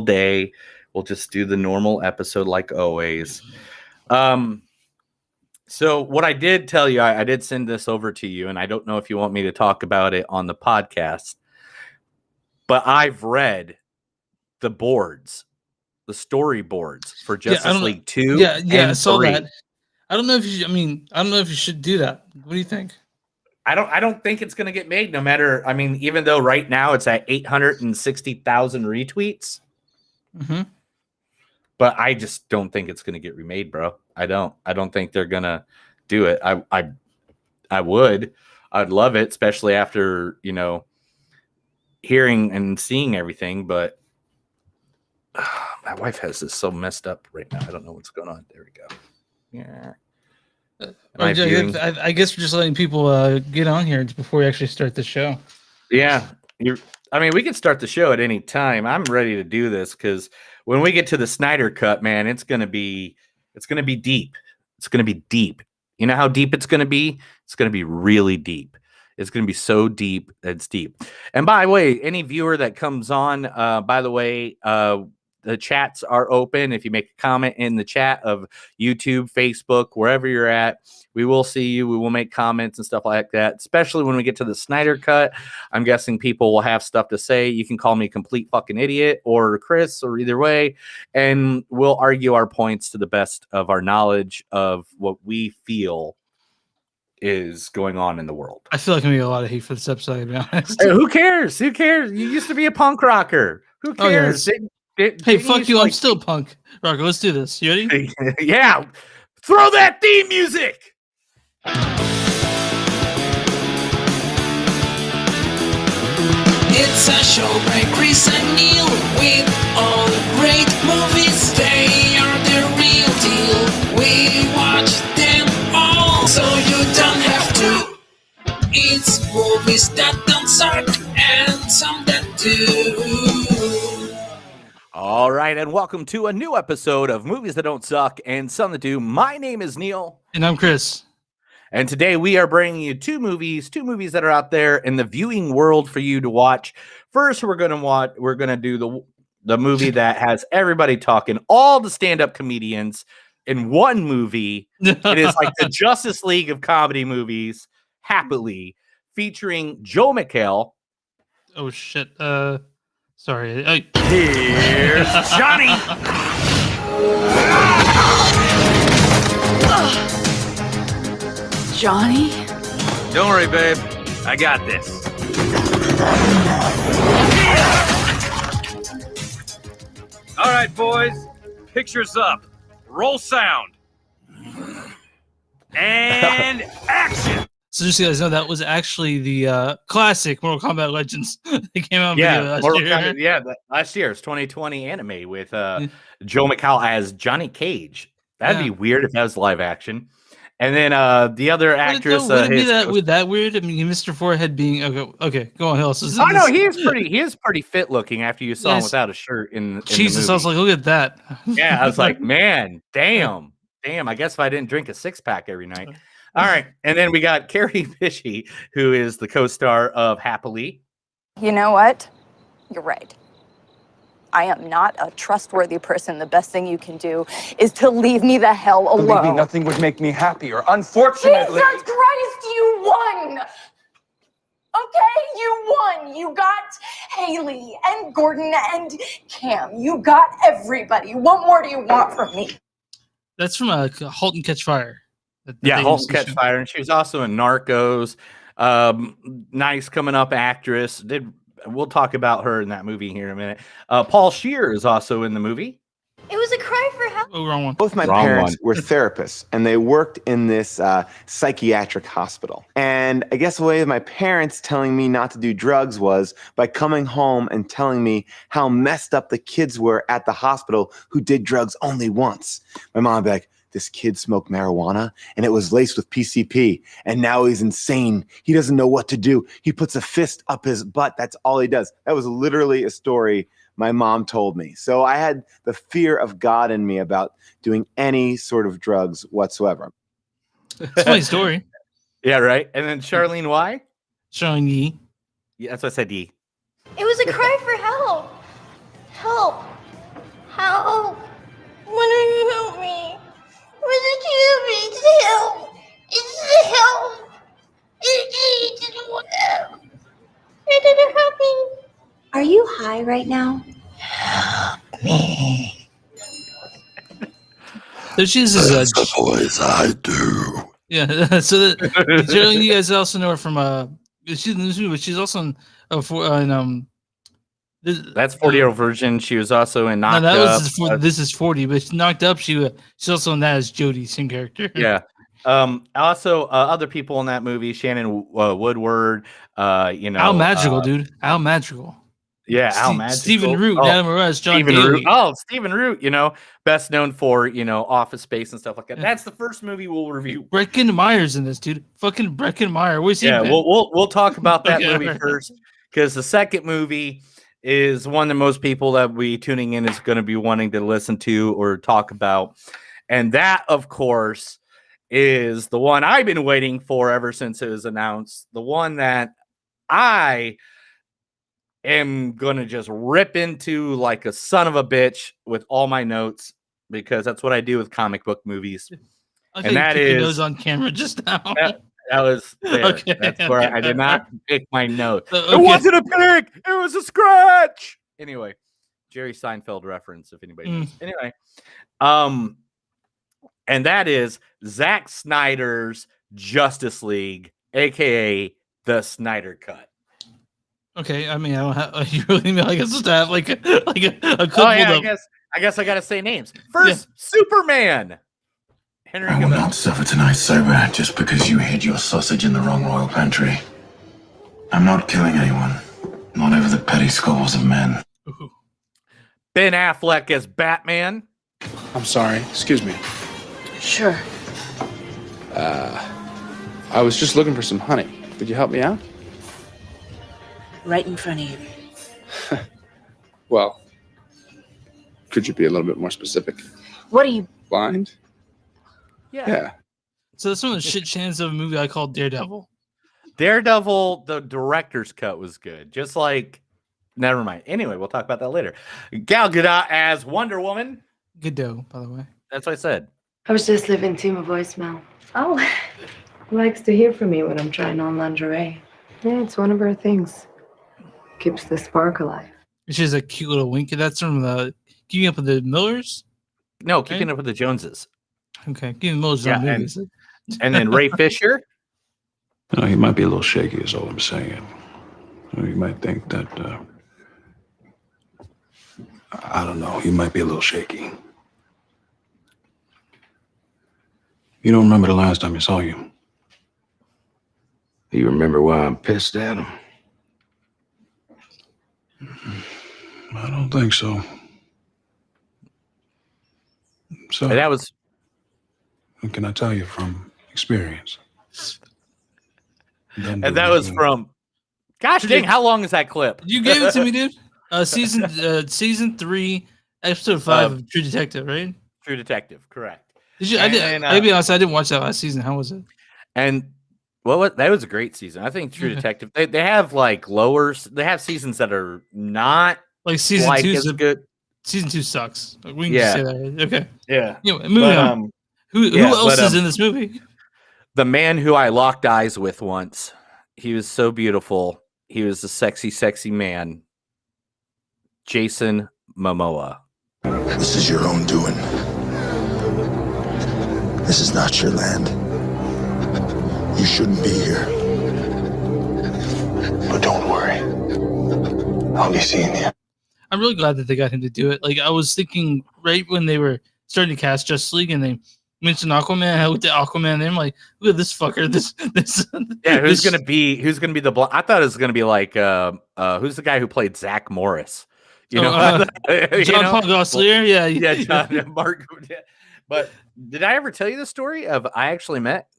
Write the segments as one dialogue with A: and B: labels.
A: day. We'll just do the normal episode like always. So what I did tell you, I did send this over to you, and I don't know if you want me to talk about it on the podcast, but I've read the boards, the storyboards for Justice League 2 and
B: I saw
A: 3.
B: that. I don't know if you I don't know if you should do that. What do you think?
A: I don't think it's going to get made no matter. I mean, even though right now it's at 860,000 retweets.
B: Mm-hmm.
A: But I just don't think it's going to get remade, bro. I don't think they're going to do it. I would. I'd love it, especially after, hearing and seeing everything, but my wife has this so messed up right now. I don't know what's going on. There we go. Yeah.
B: I guess we're just letting people get on here before we actually start the show.
A: Yeah. We can start the show at any time. I'm ready to do this because when we get to the Snyder cut, man, it's gonna be deep. It's gonna be deep. You know how deep it's gonna be? It's gonna be really deep. It's gonna be so deep, it's deep. And by the way, any viewer that comes on, the chats are open. If you make a comment in the chat of YouTube, Facebook, wherever you're at, we will see you. We will make comments and stuff like that, especially when we get to the Snyder cut. I'm guessing people will have stuff to say. You can call me a complete fucking idiot or Chris or either way, and we'll argue our points to the best of our knowledge of what we feel is going on in the world.
B: I feel like I'm going to get a lot of hate for this episode, to be honest.
A: Hey, who cares? Who cares? You used to be a punk rocker. Who cares?
B: Oh, yeah, hey, fuck you. I'm still punk rocker. Let's do this. You ready?
A: Yeah. Throw that theme music.
C: It's a show by Chris and Neil with all the great movies. They are the real deal. We watch them all, so you don't have to. It's movies that don't suck and some that do.
A: All right, and welcome to a new episode of Movies That Don't Suck and Some That Do. My name is Neil.
B: And I'm Chris.
A: And today we are bringing you two movies that are out there in the viewing world for you to watch. First, we're gonna do the movie that has everybody talking, all the stand-up comedians in one movie. It is like the Justice League of comedy movies, Happily, featuring Joel McHale.
B: Oh shit. Sorry.
A: Here's Johnny.
D: Johnny?
A: Don't worry, babe. I got this.
E: All right, boys. Pictures up. Roll sound. And action.
B: So just so you guys know, that was actually the classic Mortal Kombat Legends. They came out last year.
A: Last year's 2020 anime with Joe McHale as Johnny Cage. That'd be weird if that was live action. And then the other actress,
B: would it be that weird? I mean, Mr. Forehead being okay. Go on, Hill. So
A: no, he is pretty fit looking after you saw him without a shirt in
B: Jesus,
A: the movie.
B: I was like, look at that.
A: Yeah, I was like, man, damn. I guess if I didn't drink a 6-pack every night. All right, and then we got Carrie Fishy, who is the co-star of Happily.
D: You know what? You're right. I am not a trustworthy person. The best thing you can do is to leave me the hell alone.
F: Believe me, nothing would make me happier. Unfortunately...
D: Jesus Christ, you won! Okay, you won. You got Haley and Gordon and Cam. You got everybody. What more do you want from me?
B: That's from Halt and Catch Fire.
A: Halt and Catch Fire. And she was also in Narcos. Nice coming up actress. We'll talk about her in that movie here in a minute. Paul Scheer is also in the movie.
G: It was a cry for help.
B: Oh, wrong one.
F: Both my parents were therapists, and they worked in this psychiatric hospital. And I guess the way of my parents telling me not to do drugs was by coming home and telling me how messed up the kids were at the hospital who did drugs only once. My mom would be like, this kid smoked marijuana, and it was laced with PCP, and now he's insane. He doesn't know what to do. He puts a fist up his butt. That's all he does. That was literally a story my mom told me. So I had the fear of God in me about doing any sort of drugs whatsoever.
B: It's a funny story.
A: Yeah, right. And then Charlene Y?
B: Charlene Yi.
A: Yeah, that's what I said, Y.
G: It was a cry for help. Help. right now?
C: Me.
B: So she's this,
C: That's the voice I do.
B: yeah. So Geraldine, you guys also know her from she's in this movie, but she's also
A: That's 40-year-old virgin. She was also in Knocked
B: no, that
A: Up.
B: was this is 40, but Knocked Up. She's also in that as Jodie, same character.
A: Yeah. Also, other people in that movie: Shannon Woodward.
B: Al Madrigal, dude. Al Madrigal.
A: Yeah, Al Madrigal.
B: Stephen Root, Adam Morales, John
A: Stephen
B: Daly.
A: Root. Oh, Stephen Root. Best known for Office Space and stuff like that.
B: Yeah.
A: That's the first movie we'll review.
B: Breckin Meyer's in this, dude. Fucking Breckin Meyer. Where's he?
A: Yeah,
B: been?
A: we'll talk about that
B: Okay,
A: movie
B: alright.
A: first, because the second movie is one that most people that we tuning in is going to be wanting to listen to or talk about, and that, of course, is the one I've been waiting for ever since it was announced. The one that I am going to just rip into like a son of a bitch with all my notes, because that's what I do with comic book movies.
B: Okay,
A: and that
B: is
A: is
B: on camera just now.
A: That was there.
B: Okay,
A: That's where
B: okay.
A: I did not pick my note.
B: Okay.
A: It wasn't a pick. It was a scratch. Anyway, Jerry Seinfeld reference, if anybody knows. Anyway, and that is Zack Snyder's Justice League, aka the Snyder Cut.
B: Okay, I mean, I don't have. You really mean like just to have like a couple?
A: Oh yeah, I guess I gotta say names first. Yeah. Superman. Henry
H: I will not suffer tonight, sober, just because you hid your sausage in the wrong royal pantry. I'm not killing anyone, not over the petty squabbles of men.
A: Ben Affleck as Batman.
I: I'm sorry, excuse me.
D: Sure.
I: I was just looking for some honey. Would you help me out?
D: Right in front of you.
I: Well, could you be a little bit more specific?
D: What are you?
I: Blind? Yeah.
B: So that's one of the shit chance of a movie I call Daredevil.
A: Daredevil, the director's cut was good. Just like, never mind. Anyway, we'll talk about that later. Gal Gadot as Wonder Woman.
B: Godot, by the way.
A: That's what I said.
J: I was just leaving Tim a voicemail. Oh, he likes to hear from me when I'm trying on lingerie. Yeah, it's one of her things. Keeps the spark alive.
B: She has a cute little wink. That's from the Keeping Up with the Millers?
A: No, Keeping Up with the Joneses.
B: Okay, Keeping Millers.
A: Yeah, and then Ray Fisher.
H: He might be a little shaky, is all I'm saying. You might think that, I don't know, he might be a little shaky. You don't remember the last time I saw you?
K: You remember why I'm pissed at him?
H: I don't think so. So
A: that was.
H: What can I tell you from experience?
A: And that was from. Gosh dang! How long is that clip?
B: You gave it to me, dude. Season 3, episode 5 of True Detective, right?
A: True Detective, correct.
B: Did you? I'll be honest. I didn't watch that last season. How was it?
A: And that was a great season. I think True Detective. They have like lowers. They have seasons that are not
B: like season
A: like
B: 2
A: is good.
B: Season 2 sucks. We can just say that. Right? Okay.
A: Yeah.
B: Anyway, moving on. Who else is in this movie?
A: The man who I locked eyes with once. He was so beautiful. He was a sexy, sexy man. Jason Momoa.
K: This is your own doing. This is not your land. You shouldn't be here. But don't worry. I'll be seeing you.
B: I'm really glad that they got him to do it. Like, I was thinking right when they were starting to cast Justice League and they mentioned Aquaman. I looked at Aquaman and I'm like, look at this fucker. This.
A: Yeah, who's gonna be the I thought it was gonna be like who's the guy who played Zach Morris? You know,
B: John Paul Gosselaar. Yeah,
A: yeah, John Mark. Yeah. But did I ever tell you the story of I actually met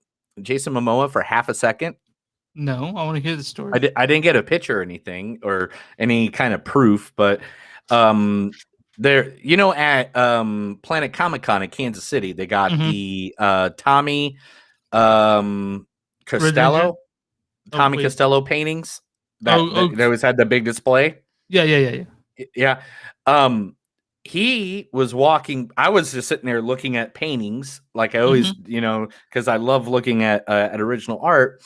A: Jason Momoa for half a second?
B: No, I want to hear the story.
A: I didn't get a picture or anything or any kind of proof, but there, at Planet Comic-Con in Kansas City, they got the Tommy Costello, Costello paintings that always had the big display.
B: Yeah.
A: He was walking. I was just sitting there looking at paintings, like I always, because I love looking at original art.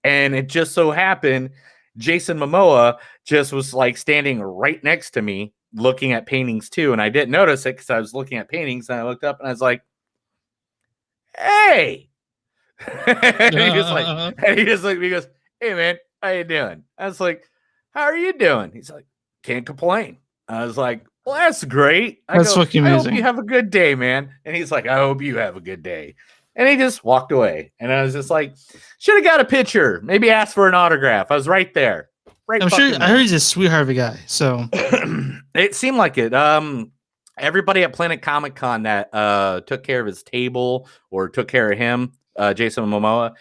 A: And it just so happened, Jason Momoa just was like standing right next to me looking at paintings too. And I didn't notice it because I was looking at paintings and I looked up and I was like, hey. and he just like, and he just like, he goes, hey man, how you doing? I was like, how are you doing? He's like, can't complain. I was like, well, that's great.
B: That's fucking
A: I
B: amazing.
A: hope you have a good day, man. And he's like, I hope you have a good day. And he just walked away. And I was just like, should have got a picture. Maybe asked for an autograph. I was right there. Right.
B: I'm sure. I heard he's a sweetheart of a guy. So
A: it seemed like it. Everybody at Planet Comic Con that took care of his table or took care of him, Jason Momoa,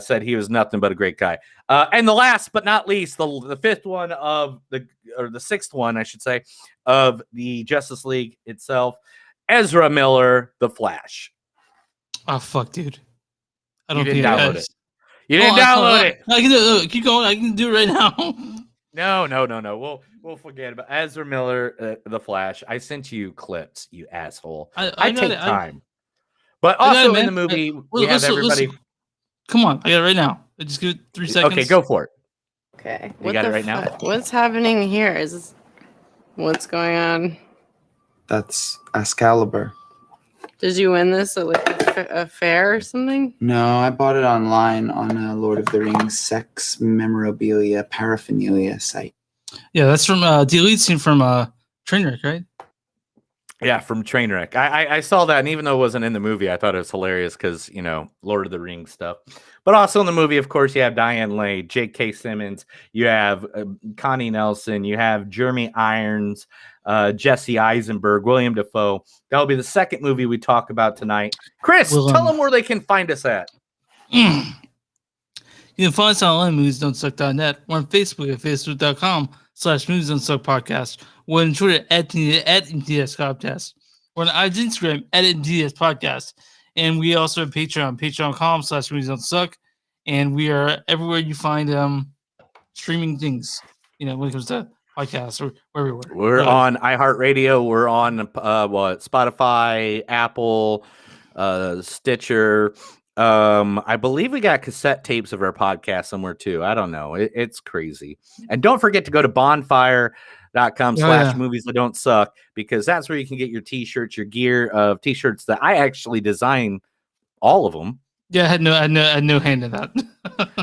A: said he was nothing but a great guy. And the last but not least, the fifth one of the sixth one, I should say, of the Justice League itself, Ezra Miller, the Flash.
B: Oh fuck, dude! I
A: You
B: don't
A: didn't
B: think
A: download it. You didn't download it.
B: I can do it. Keep going. I can do it right now.
A: No. We'll forget about Ezra Miller, the Flash. I sent you clips, you asshole. I take time. But also in the movie, we have everybody.
B: Come on, I got it right now. I just give it 3 seconds.
A: Okay, go for it.
L: Okay.
A: You got it right now?
L: What's happening here? What's going on?
M: That's Excalibur.
L: Did you win this at like a fair or something?
M: No, I bought it online on a Lord of the Rings sex memorabilia paraphernalia site.
B: Yeah, that's from the elite scene from Trainwreck, right?
A: Yeah, from Trainwreck. I saw that, and even though it wasn't in the movie, I thought it was hilarious because, Lord of the Rings stuff. But also in the movie, of course, you have Diane Lane, J.K. Simmons, you have Connie Nelson, you have Jeremy Irons, Jesse Eisenberg, William Dafoe. That'll be the second movie we talk about tonight. Chris, tell them where they can find us at.
B: You can find us online at moviesdon'tsuck.net. We're on Facebook at facebook.com/moviesdon'tsuck We're on Twitter at NTS Podcast. We're on Instagram at NTS Podcast. And we also have Patreon, patreon.com/moviesdon'tsuck. And we are everywhere you find streaming things, when it comes to podcasts or everywhere.
A: We're on iHeartRadio. We're on Spotify, Apple, Stitcher. I believe we got cassette tapes of our podcast somewhere too. I don't know. It's crazy. And don't forget to go to bonfire.com/movies that don't suck, because that's where you can get your t-shirts, your gear of t-shirts that I actually design all of them.
B: Yeah, I had no hand in that.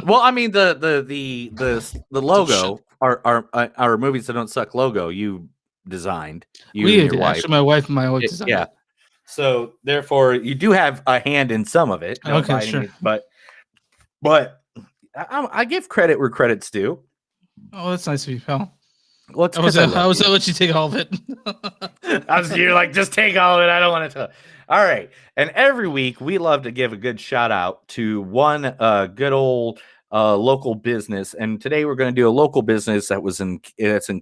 A: Well, I mean the logo, our movies that don't suck logo, you designed. You
B: we
A: and
B: did.
A: your wife.
B: Actually, my wife designed
A: Yeah.
B: it.
A: So therefore, you do have a hand in some of it.
B: Okay, sure.
A: But I give credit where credit's due.
B: Oh, that's nice of you, pal.
A: Well, it's
B: I was let you take all of it.
A: You're like, just take all of it. I don't want to. All right. And every week we love to give a good shout out to one good old local business. And today we're going to do a local business that's in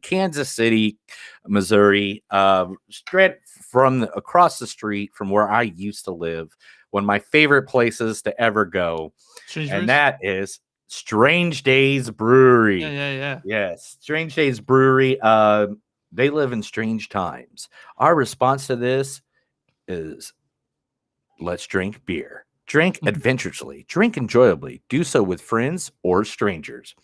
A: Kansas City, Missouri, straight from across the street from where I used to live. One of my favorite places to ever go. And that is Strange Days Brewery.
B: Yeah.
A: Yes, Strange Days Brewery. They live in strange times. Our response to this is, let's drink beer. Drink adventurously. Drink enjoyably. Do so with friends or strangers.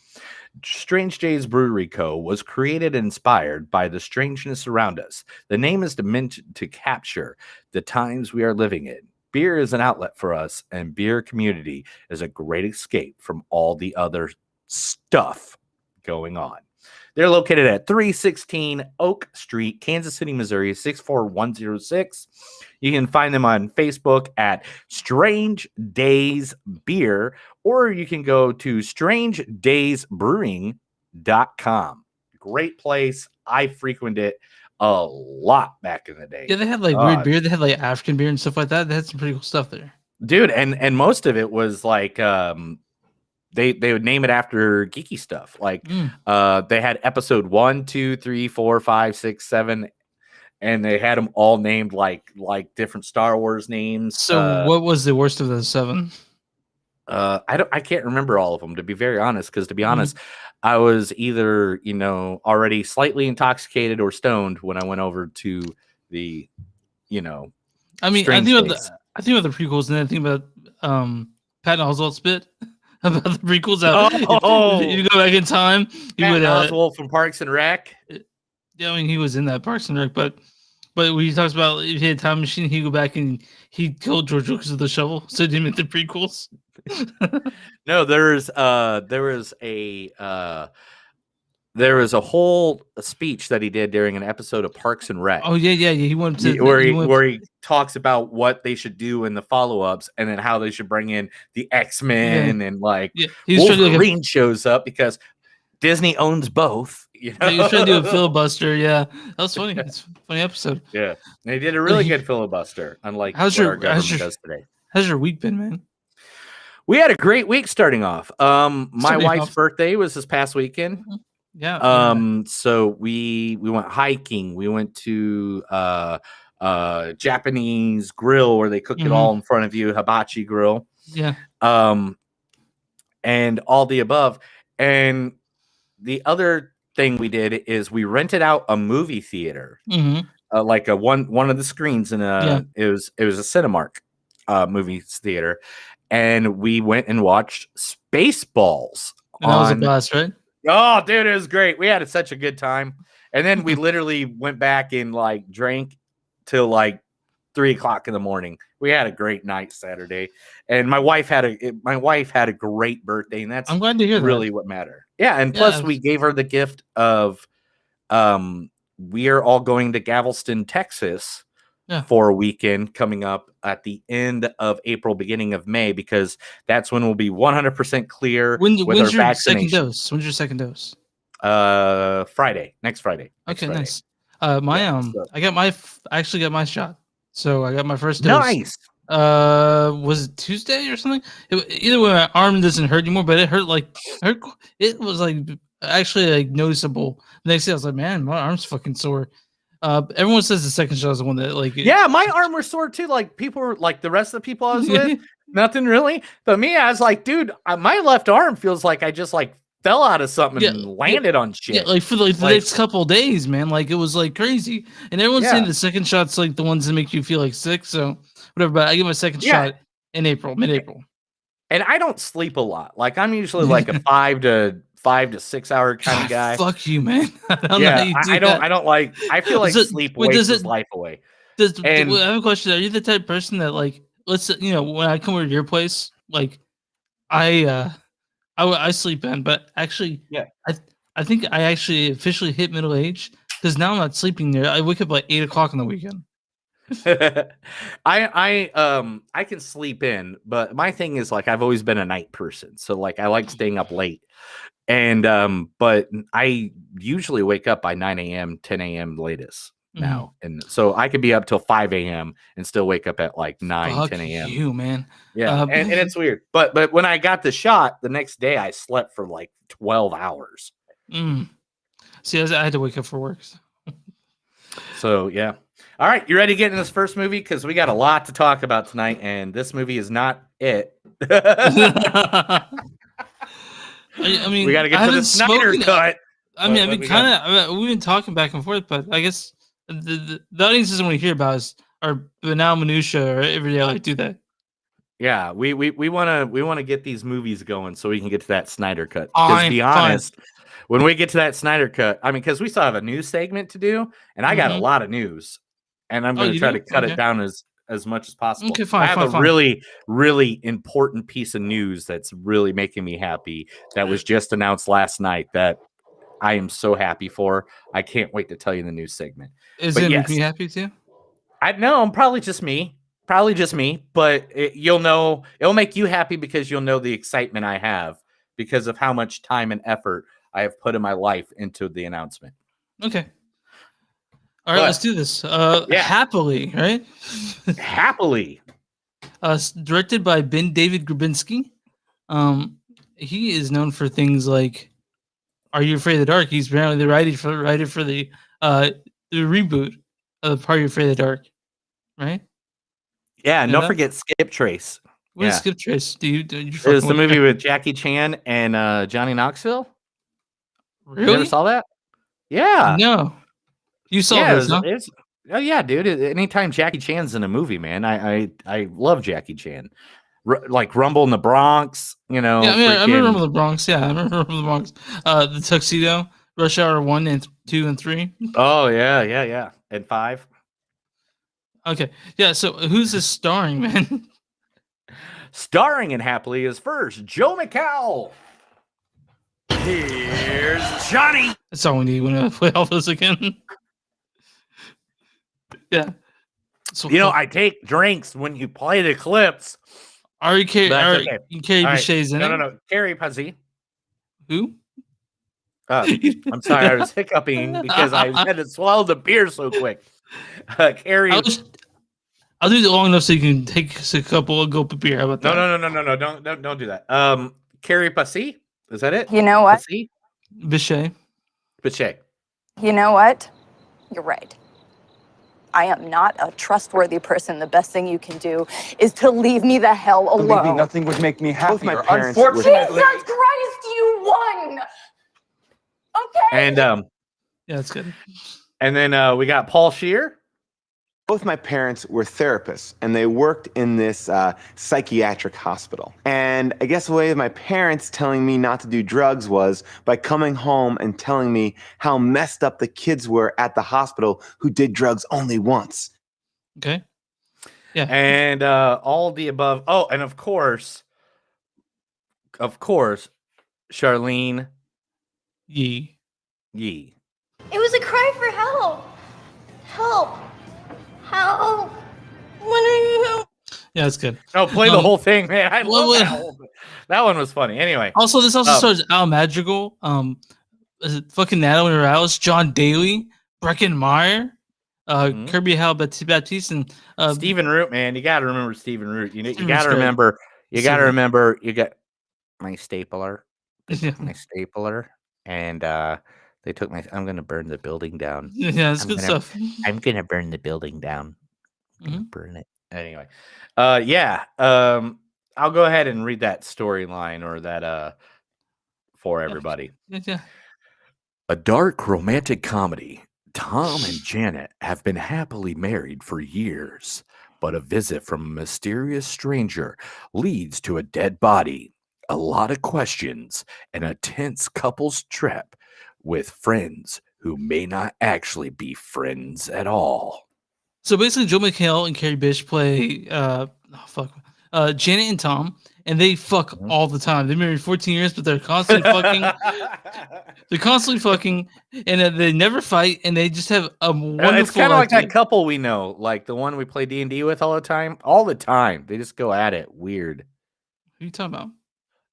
A: Strange Days Brewery Co. was created and inspired by the strangeness around us. The name is meant to capture the times we are living in. Beer is an outlet for us, and beer community is a great escape from all the other stuff going on. They're located at 316 Oak Street, Kansas City, Missouri, 64106. You can find them on Facebook at Strange Days Beer, or you can go to strangedaysbrewing.com. Great place. I frequented it a lot back in the day.
B: Yeah, they had like weird beer. They had like African beer and stuff like that. They had some pretty cool stuff there.
A: Dude, and most of it was like they would name it after geeky stuff. Like they had episode 1, 2, 3, 4, 5, 6, 7, and they had them all named like different Star Wars names.
B: So what was the worst of the 7?
A: I can't remember all of them, to be very honest, because to be honest, I was either already slightly intoxicated or stoned when I went over to the
B: I mean, I think about the prequels, and then I think about Patton Oswalt's bit about the prequels. If you go back in time, you would.
A: Oswald from Parks and Rec.
B: Yeah, I mean, he was in that Parks and Rec, but when he talks about if he had a time machine, he'd go back and he'd kill George Lucas with the shovel. So he didn't make the prequels.
A: No, there was a whole speech that he did during an episode of Parks and Rec.
B: Oh yeah. He wanted to
A: where he talks about what they should do in the follow-ups, and then how they should bring in the X-Men and Wolverine shows up because Disney owns both. You know?
B: He was trying to do a filibuster. Yeah, that was funny. It's a funny episode.
A: Yeah, they did a really good filibuster, unlike
B: what our government
A: does today.
B: How's your week been, man?
A: We had a great week starting off. My wife's birthday was this past weekend.
B: Yeah.
A: So we went hiking. We went to Japanese grill where they cook it all in front of you, hibachi grill.
B: Yeah.
A: And all the above. And the other thing we did is we rented out a movie theater, like one of the screens in it was a Cinemark movie theater, and we went and watched Spaceballs.
B: And that was a blast, right?
A: Oh, dude, it was great. We had such a good time. And then we literally went back and like drank till like 3:00 in the morning. We had a great night Saturday, and my wife had a great birthday, and that's
B: I'm glad to hear
A: really what mattered. Yeah, and plus we gave her the gift of we are all going to Galveston, Texas for a weekend coming up at the end of April, beginning of May, because that's when we'll be 100% clear with our vaccination.
B: Second dose? When's your second dose?
A: Friday, next Friday.
B: Okay, nice. I actually got my shot. So I got my first dose.
A: Nice.
B: Was it Tuesday or something? Either way, my arm doesn't hurt anymore, but it hurt it was like actually like noticeable. The next day I was like, man, my arm's fucking sore. Everyone says the second shot is the one that like
A: yeah, my arm was sore too. Like people were like the rest of the people I was with, nothing really. But me, I was like, dude, my left arm feels like I just like fell out of something and landed on shit.
B: Yeah, like for the next couple of days, man. Like it was like crazy. And everyone's saying the second shot's like the ones that make you feel like sick. So whatever. But I get my second shot in April, mid-April.
A: And I don't sleep a lot. Like I'm usually like a 5 to 6 hour kind of guy.
B: Fuck you, man. I
A: don't like. I feel like sleep wastes life away.
B: I have a question. Are you the type of person that like, let's when I come over to your place, like I sleep in, but actually, I think I actually officially hit middle age because now I'm not sleeping there. I wake up like 8:00 on the weekend.
A: I can sleep in, but my thing is like I've always been a night person, so like I like staying up late, and but I usually wake up by 9 a.m., 10 a.m. latest now, and so I could be up till 5 a.m. and still wake up at like 9, 10 a.m.
B: You man,
A: yeah, and it's weird, but when I got the shot the next day, I slept for like 12 hours.
B: See, I had to wake up for work.
A: So yeah. All right, you ready to get in this first movie? Because we got a lot to talk about tonight, and this movie is not it.
B: I mean,
A: we got to get to the Snyder cut.
B: We've been talking back and forth, but I guess the audience doesn't want to hear about our banal minutia or every day I like do that.
A: Yeah, we want to get these movies going so we can get to that Snyder cut. Because to be honest, when we get to that Snyder cut, I mean, because we still have a news segment to do, and I got a lot of news. And I'm going to try to cut it down as much as possible.
B: Okay, fine.
A: I have a really, really important piece of news that's really making me happy. That was just announced last night that I am so happy for. I can't wait to tell you in the news segment.
B: Is it making you happy too?
A: I know. I'm probably just me. But you'll know. It'll make you happy because you'll know the excitement I have because of how much time and effort I have put in my life into the announcement.
B: Okay. All right, let's do this. Happily, right?
A: Happily.
B: Directed by Ben David Grabinski. He is known for things like Are You Afraid of the Dark? He's apparently the writer for the reboot of Are You Afraid of the Dark, right?
A: Yeah, and don't forget Skip Trace.
B: What is Skip Trace? It
A: was the movie with Jackie Chan and Johnny Knoxville.
B: Really?
A: You never saw that? Yeah.
B: No. You saw this, huh?
A: Oh yeah, dude. Anytime Jackie Chan's in a movie, man, I love Jackie Chan. like Rumble in the Bronx. You know,
B: Yeah, I mean, I
A: freaking-
B: remember the Bronx. Yeah, I remember the Bronx. The Tuxedo, Rush Hour 1 and 2 and 3.
A: Oh yeah, and 5.
B: Okay, yeah. So who's this starring, man?
A: Starring in Happily is first Joe McHale. Here's Johnny.
B: That's all we need when I play all those again. Yeah. So
A: You know, I take drinks when you play the clips.
B: Ari Carey
A: Okay.
B: Carrie
A: All right.
B: Bichet's in it.
A: No. Carrie Pussy.
B: Who?
A: I'm sorry, I was hiccuping because I had to swallow the beer so quick. Carrie.
B: I'll do it long enough so you can take a couple of gulp of beer. How about that?
A: No. Don't do that. Carrie Pussy. Is that it?
D: You know what?
A: Pussy?
B: Bichet.
D: You know what? You're right. I am not a trustworthy person. The best thing you can do is to leave me the hell alone.
F: Believe me, nothing would make me happier.
D: Both my parents Jesus Christ, you won! Okay?
A: And
B: yeah, that's good.
A: And then we got Paul Scheer.
F: Both my parents were therapists, and they worked in this psychiatric hospital. And I guess the way my parents telling me not to do drugs was by coming home and telling me how messed up the kids were at the hospital who did drugs only once.
B: Okay. Yeah.
A: And all the above. Oh, and of course, Charlene
B: Yee.
G: It was a cry for help. Help. Help. When are you help?
B: Yeah, that's good.
A: No, play the whole thing, man. I love that whole thing. That one was funny. Anyway.
B: Also, this also stars Al Madrigal, is it fucking Natalie Morales, John Daly, Breckin Meyer, Kirby Hal Baptiste, and
A: Stephen Root, man. You got to remember Stephen Root. You got to
B: great.
A: remember. You got to
B: So-
A: remember. You got my stapler.
B: Yeah.
A: My stapler, and they took my. I'm gonna burn the building down.
B: Yeah, it's good stuff.
A: I'm gonna burn the building down. I'm gonna
B: Mhm.
A: burn it anyway. I'll go ahead and read that storyline or that for everybody.
B: Yeah.
A: A dark romantic comedy. Tom and Janet have been happily married for years, but a visit from a mysterious stranger leads to a dead body, a lot of questions, and a tense couple's trip with friends who may not actually be friends at all.
B: So basically, Joe McHale and Carrie Bish play Janet and Tom, and they fuck all the time. They're married 14 years, but they're constantly fucking. They're constantly fucking, and they never fight, and they just have a wonderful.
A: It's kind of like that couple we know, like the one we play D&D with all the time. All the time, they just go at it. Weird.
B: Who are you talking about?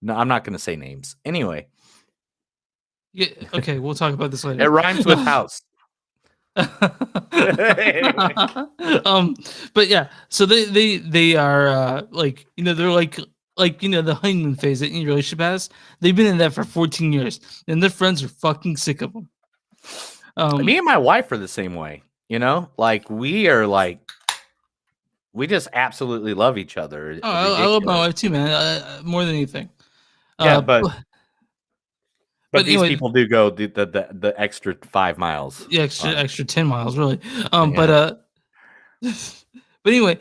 A: No, I'm not going to say names. Anyway.
B: Yeah. Okay, we'll talk about this later.
A: It rhymes with house.
B: But yeah, so they are like, you know, they're like you know, the honeymoon phase that any relationship has. They've been in that for 14 years, and their friends are fucking sick of them.
A: Me and my wife are the same way. You know, like we just absolutely love each other.
B: Oh, I love my wife too, man. More than anything.
A: Yeah, but these
B: anyway,
A: people do go the extra 5 miles.
B: Yeah, extra 10 miles, really. But anyway,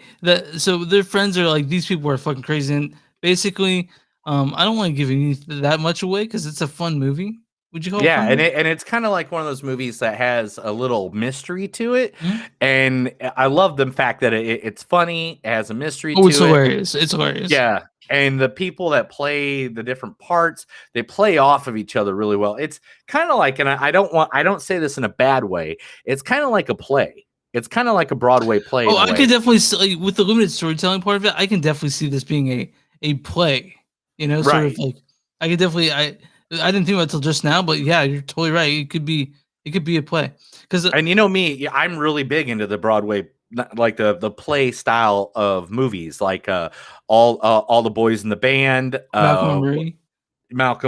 B: so their friends are like, these people are fucking crazy, and basically, I don't want to give you that much away because it's a fun movie. Would you call it?
A: Yeah,
B: fun?
A: and it's kind of like one of those movies that has a little mystery to it, and I love the fact that it's funny, it has a mystery.
B: Oh,
A: to
B: it's hilarious! It's hilarious.
A: Yeah, and the people that play the different parts, they play off of each other really well. It's kind of like, and I don't say this in a bad way. It's kind of like a play. It's kind of like a Broadway play.
B: Oh, I could definitely see, with the limited storytelling part of it, I can definitely see this being a play. You know, sort of like I could definitely I didn't think about it till just now, but yeah, you're totally right. It could be a play.
A: And you know me, I'm really big into the Broadway, like the play style of movies, like all the boys in the band, Malcolm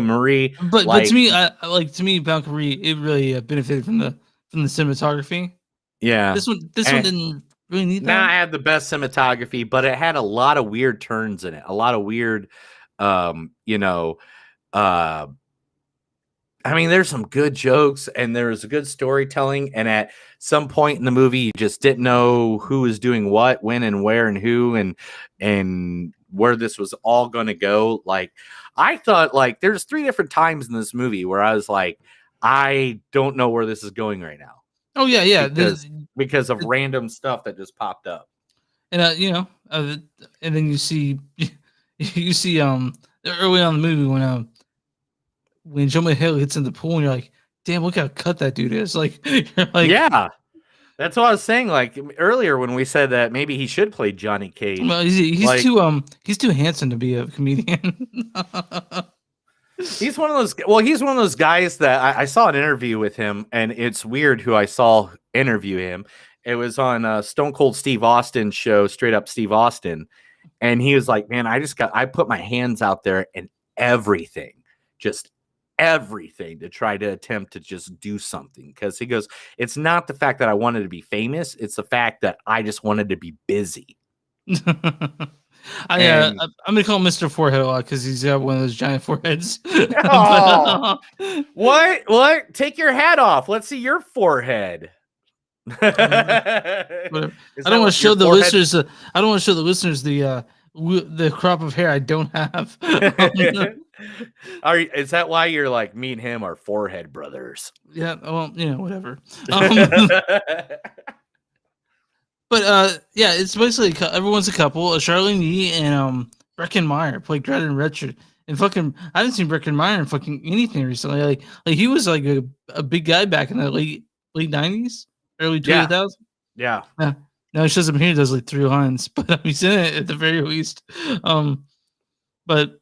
A: Marie.
B: But to me, to me, Malcolm Marie, it really benefited from the cinematography.
A: Yeah,
B: this one didn't really need that.
A: Nah, I had the best cinematography, but it had a lot of weird turns in it, a lot of weird, I mean, there's some good jokes and there was a good storytelling. And at some point in the movie, you just didn't know who was doing what, when, and where, and who, and where this was all going to go. Like, I thought, like, there's 3 different times in this movie where I was like, I don't know where this is going right now.
B: Oh yeah.
A: Because of random stuff that just popped up.
B: And and then you see early on in the movie when Jonah Hill hits in the pool and you're like, damn, look how cut that dude is. Like, you're like,
A: yeah. That's what I was saying. Like earlier when we said that maybe he should play Johnny Cage.
B: well, he's
A: like,
B: too handsome to be a comedian.
A: He's one of those guys that I saw an interview with him, and it's weird who I saw interview him. It was on Stone Cold Steve Austin's show, Straight Up Steve Austin. And he was like, man, I put my hands out there and just everything to try to attempt to just do something. Because he goes, it's not the fact that I wanted to be famous. It's the fact that I just wanted to be busy.
B: I'm gonna call him Mr. Forehead a lot because he's got one of those giant foreheads.
A: Oh, what? Take your hat off. Let's see your forehead.
B: I don't want to show the listeners. I don't want to show the listeners the crop of hair I don't have.
A: Is that why you're like me and him are forehead brothers?
B: Yeah. Well, whatever. But yeah, it's basically everyone's a couple. Charlene Yee and Breckin Meyer play Greta and Richard. And fucking, I haven't seen Breckin Meyer in fucking anything recently. Like he was like a big guy back in the late 90s, early 2000s.
A: Yeah.
B: Now he shows up here. He does like 3 lines, but he's in it at the very least. But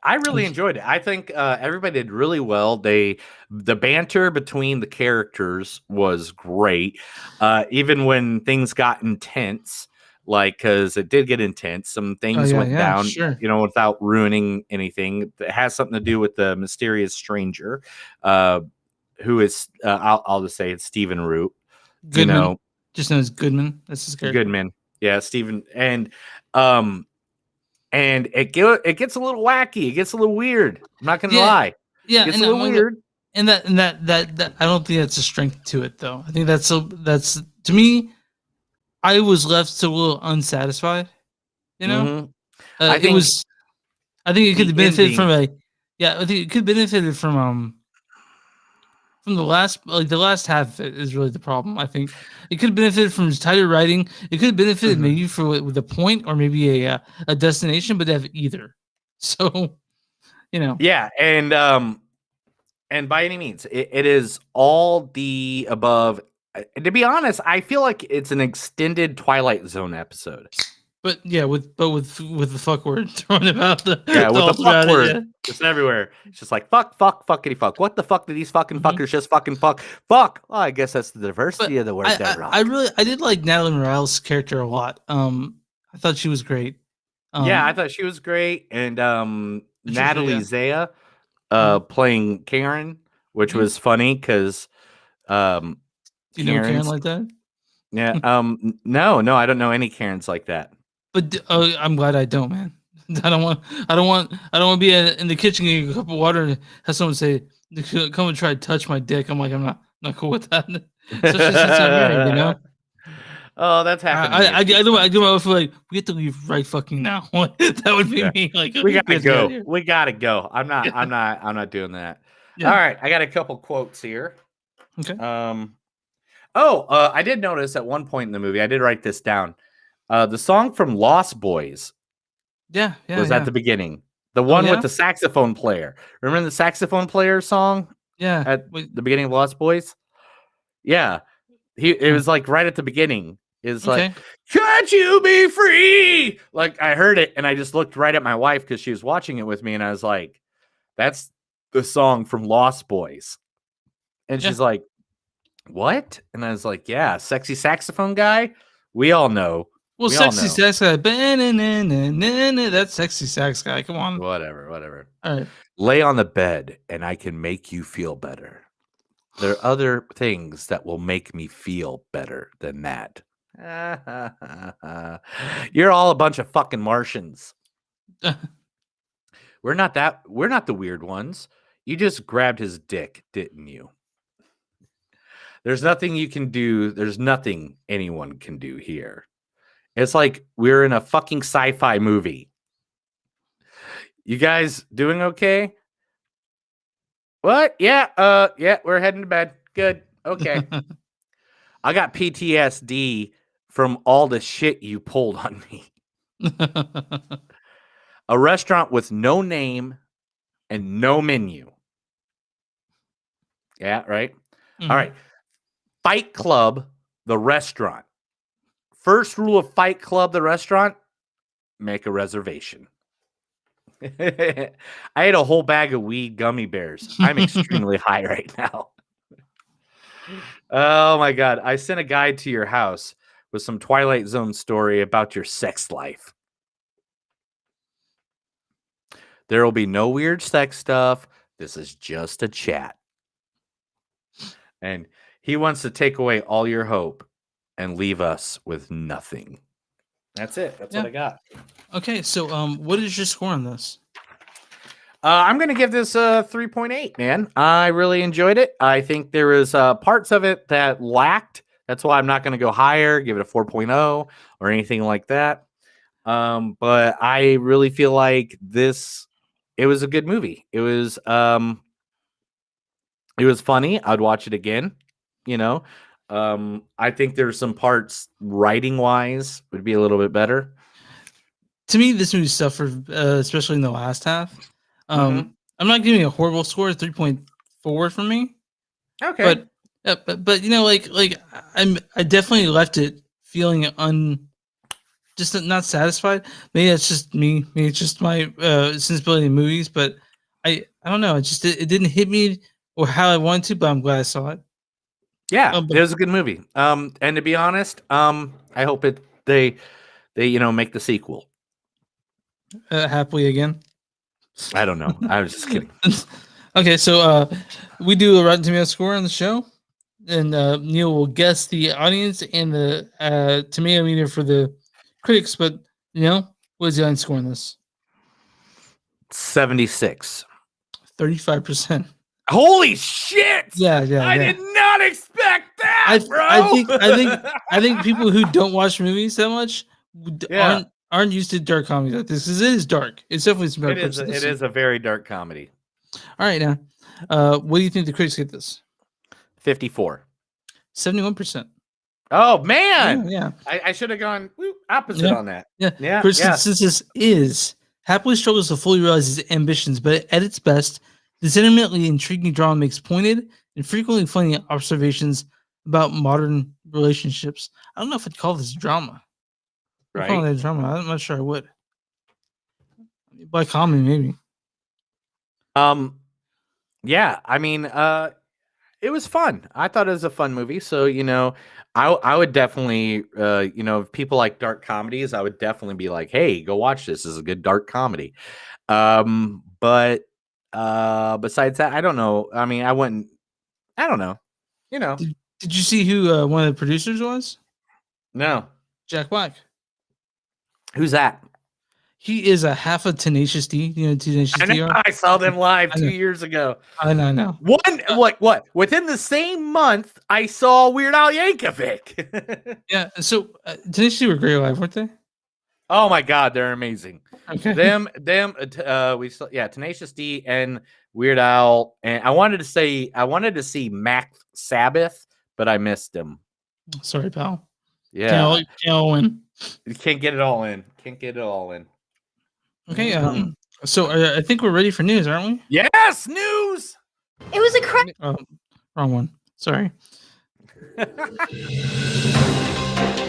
A: I really enjoyed it. I think everybody did really well. The banter between the characters was great. Even when things got intense, like, because it did get intense, some things went down,
B: sure.
A: Without ruining anything. It has something to do with the mysterious stranger, who is, I'll just say it's Stephen Root.
B: Goodman. Just known as Goodman. That's his character.
A: Goodman. Yeah, Stephen. And it gets a little wacky. It gets a little weird. I'm not gonna lie.
B: Yeah,
A: it gets a little weird.
B: And that I don't think that's a strength to it though. I think that's to me. I was left a little unsatisfied.
A: Mm-hmm.
B: I think it could have benefited from I think it could benefit from the last half is really the problem. I think it could benefit from tighter writing. It could benefit maybe with a point or maybe a destination, but they have either. So,
A: Yeah, and by any means, it is all the above. To be honest, I feel like it's an extended Twilight Zone episode.
B: But yeah, with the fuck word thrown about
A: with the fuck word, it's everywhere. It's just like fuck, fuckity fuck. What the fuck did these fucking fuckers just fucking fuck? Fuck. Well, I guess that's the diversity of the word.
B: I did like Natalie Morales' character a lot. I thought she was great.
A: I thought she was great, and Natalie Zaya, playing Karen, which was funny because
B: you know Karen like that?
A: Yeah. No, I don't know any Karens like that.
B: But I'm glad I don't, man. I don't want to be in the kitchen getting a cup of water and have someone say, "Come and try to touch my dick." I'm like, I'm not cool with that. Especially since I'm married,
A: Oh, that's happening.
B: I do my wife like, we have to leave right fucking now. That would be me. Like,
A: we gotta go. We gotta go. I'm not doing that. Yeah. All right, I got a couple quotes here.
B: Okay.
A: I did notice at one point in the movie, I did write this down. The song from Lost Boys was at the beginning. The one with the saxophone player. Remember the saxophone player song?
B: Yeah.
A: At the beginning of Lost Boys? Yeah. It was like right at the beginning. It's like, can't you be free? Like I heard it and I just looked right at my wife because she was watching it with me and I was like, that's the song from Lost Boys. And she's like, what? And I was like, yeah, sexy saxophone guy. We all know.
B: Well, sexy sax guy. That's sexy sax guy. Come on.
A: Whatever.
B: All right.
A: Lay on the bed and I can make you feel better. There are other things that will make me feel better than that. You're all a bunch of fucking Martians. We're not the weird ones. You just grabbed his dick, didn't you? There's nothing you can do. There's nothing anyone can do here. It's like we're in a fucking sci-fi movie. You guys doing okay? What? Yeah, we're heading to bed. Good. Okay. I got PTSD from all the shit you pulled on me. A restaurant with no name and no menu. Yeah, right?
B: Mhm.
A: All right. Fight Club, the restaurant. First rule of Fight Club, the restaurant, make a reservation. I ate a whole bag of weed gummy bears. I'm extremely high right now. Oh my God. I sent a guide to your house with some Twilight Zone story about your sex life. There will be no weird sex stuff. This is just a chat. And he wants to take away all your hope and leave us with nothing. That's it. That's what I got.
B: Okay, so what is your score on this?
A: I'm going to give this a 3.8, man. I really enjoyed it. I think there was parts of it that lacked. That's why I'm not going to go higher, give it a 4.0 or anything like that. But I really feel like it was a good movie. It was funny. I'd watch it again, you know. I think there's some parts writing wise would be a little bit better.
B: To me, this movie suffered, especially in the last half. I'm not giving it a horrible score, 3.4 from me.
A: Okay.
B: But you know, like I definitely left it feeling just not satisfied. Maybe that's just me. Maybe it's just my sensibility in movies. But I don't know. It didn't hit me or how I wanted to. But I'm glad I saw it.
A: Yeah, it was a good movie. And to be honest, I hope they make the sequel.
B: Happily again.
A: I don't know. I was just kidding.
B: Okay, so we do a Rotten Tomatoes score on the show, and Neil will guess the audience and the tomato meter for the critics. But what is the audience score on this?
A: 76.
B: 35%.
A: Holy shit!
B: Yeah.
A: I did not expect that, bro.
B: I think people who don't watch movies that much aren't used to dark comedy like this, because it is dark. It's definitely some dark.
A: It is a very dark comedy.
B: All right, now, what do you think the critics get this?
A: 54.
B: 71%.
A: Oh man!
B: Yeah.
A: I should have gone opposite on that.
B: Yeah. Since this is happily struggles to fully realize his ambitions, but at its best, this intimately intriguing drama makes pointed and frequently funny observations about modern relationships. I don't know if I'd call this drama. I'd call it drama. I'm not sure I would. By comedy, maybe.
A: Yeah. I mean, it was fun. I thought it was a fun movie. So I would definitely, if people like dark comedies, I would definitely be like, hey, go watch this. This is a good dark comedy. But besides that, I don't know. I mean, I don't know.
B: Did you see who one of the producers was?
A: No.
B: Jack Black.
A: Who's that?
B: He is a half of Tenacious D. Tenacious D.
A: I saw them live 2 years ago.
B: I know.
A: What? Within the same month, I saw Weird Al Yankovic.
B: Yeah. So Tenacious D were great live, weren't they?
A: Oh my God, they're amazing.
B: Okay.
A: We saw Tenacious D and Weird Al, and I wanted to see Mac Sabbath, but I missed him.
B: Sorry, pal.
A: Yeah,
B: can't all win.
A: You can't get it all in.
B: Okay. So I think we're ready for news, aren't we?
A: Yes, news.
G: It was a crime.
B: Wrong one. Sorry.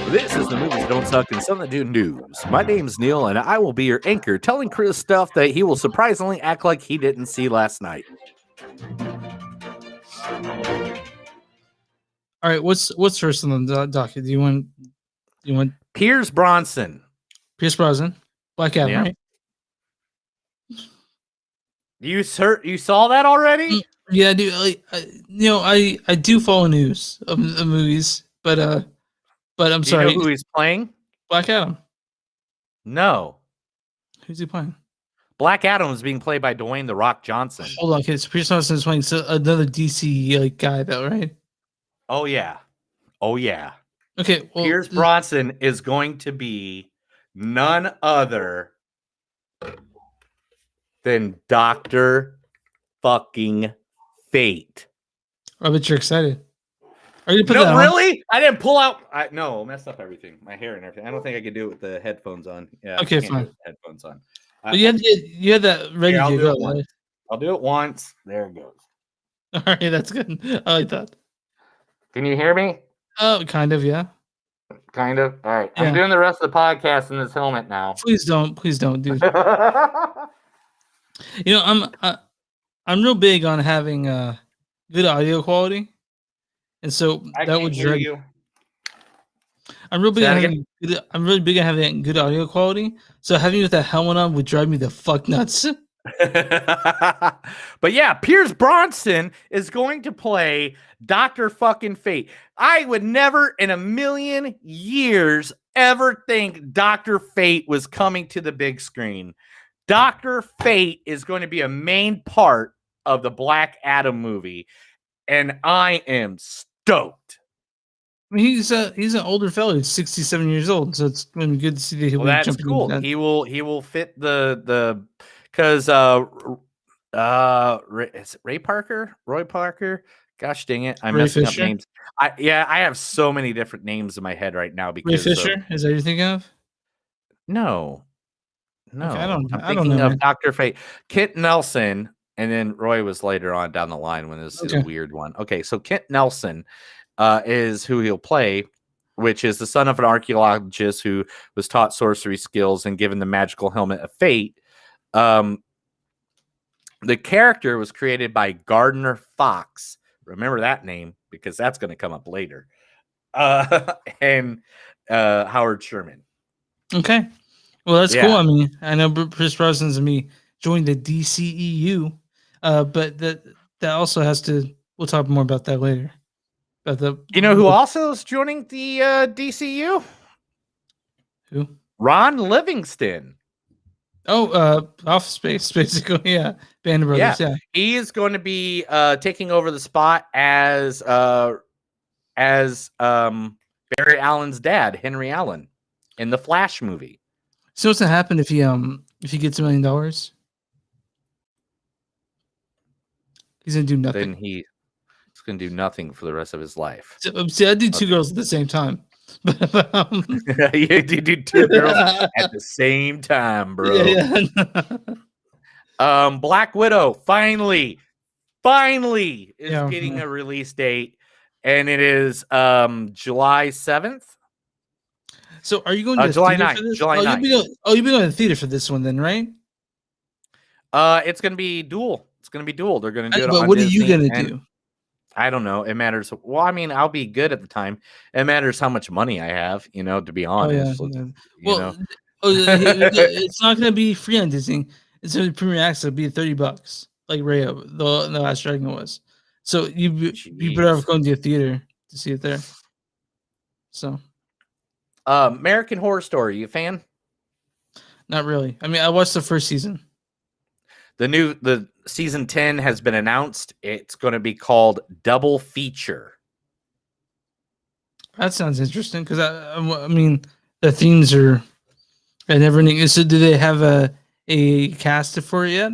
A: This is the Movies Don't Suck and Something to Do news. My name's Neil, and I will be your anchor, telling Chris stuff that he will surprisingly act like he didn't see last night.
B: All right. What's first on the docket? Do you want
A: Pierce Brosnan?
B: Black Adam, right?
A: You saw that already?
B: Yeah, I do. I do follow news of the movies, but I'm sorry.
A: You know who he's playing?
B: Black Adam.
A: No.
B: Who's he playing?
A: Black Adam is being played by Dwayne "The Rock" Johnson.
B: Hold on, okay. So Pierce Brosnan is playing another DC guy, though, right?
A: Oh yeah.
B: Okay. Well,
A: Pierce Brosnan is going to be none other than Dr. fucking Fate.
B: I bet you're excited. Are you put
A: No,
B: that
A: really? I didn't pull out. No, messed up everything. My hair and everything. I don't think I could do it with the headphones on. Yeah,
B: Okay,
A: I can't
B: fine.
A: do it with headphones on.
B: But you had that ready
A: Here, I'll
B: to
A: do
B: go.
A: it once.
B: Right?
A: I'll do it once. There it goes.
B: All right, that's good. I like that.
A: Can you hear me?
B: Oh, kind of, yeah.
A: Kind of. All right.
B: Yeah.
A: I'm doing the rest of the podcast in this helmet now.
B: Please don't, dude. You know, I'm real big on having good audio quality, and so
A: I
B: that
A: can't
B: would
A: hear
B: drag.
A: you.
B: I'm real big
A: Say
B: on
A: that
B: having good, I'm really big on having good audio quality. So having with that helmet on would drive me the fuck nuts.
A: But yeah, Pierce Bronson is going to play Dr. fucking Fate. I would never in a million years ever think Dr. Fate was coming to the big screen. Dr. Fate is going to be a main part of the Black Adam movie, and I am stoked.
B: I mean, he's an older fellow. He's 67 years old, so it's going to be good to see that he'll
A: Well,
B: be
A: that's
B: jumping
A: cool.
B: in.
A: He will fit the because is it Ray Parker? Roy Parker? Gosh dang it. I'm
B: Ray
A: messing
B: Fisher?
A: up names. I have so many different names in my head right now
B: Ray
A: because
B: Fisher? Is that what you're thinking of?
A: No.
B: Okay, I
A: I'm
B: don't
A: thinking
B: know,
A: of
B: man.
A: Dr. Fate. Kent Nelson, and then Roy was later on down the line when this is a
B: Okay.
A: weird one. Okay, so Kent Nelson is who he'll play, which is the son of an archaeologist who was taught sorcery skills and given the magical helmet of fate. The character was created by Gardner Fox. Remember that name because that's going to come up later. And Howard Sherman.
B: Okay. Well, that's
A: Yeah.
B: cool. I mean, I know Chris Brosnan's and me joined the DCEU, but that also has to. We'll talk more about that later. About the
A: You know who also is joining the DCU?
B: Who?
A: Ron Livingston.
B: Oh, Office Space, basically. Yeah, Band of Brothers. Yeah.
A: He is going to be taking over the spot as Barry Allen's dad, Henry Allen, in the Flash movie.
B: So what's gonna happen if he gets $1 million? He's gonna do nothing.
A: Then he's going to do nothing for the rest of his life.
B: So, see, I do two girls at the same time.
A: You do two girls at the same time, bro.
B: Yeah.
A: Black Widow finally is
B: Yeah,
A: getting
B: yeah.
A: a release date, and it is July 7th.
B: So are you going to the
A: July
B: theater
A: 9th,
B: for this?
A: July
B: You'll
A: 9th.
B: be going to the theater for this one then, right?
A: It's going to be dual. They're going to do it.
B: But
A: on
B: what are you
A: Disney,
B: gonna
A: and
B: do?
A: I don't know. It matters. Well, I mean, I'll be good at the time. It matters how much money I have. To be honest.
B: Yeah.
A: You
B: Well,
A: know.
B: it's not gonna be free on Disney. It's gonna be premium access. It'll be $30, like Rayo, the Last Dragon was. So you better off going to a theater to see it there. So
A: American Horror Story. You a fan?
B: not really. I mean, I watched the first season.
A: The season 10 has been announced. It's going to be called Double Feature.
B: That sounds interesting because I mean the themes are and everything. So do they have a cast for it yet?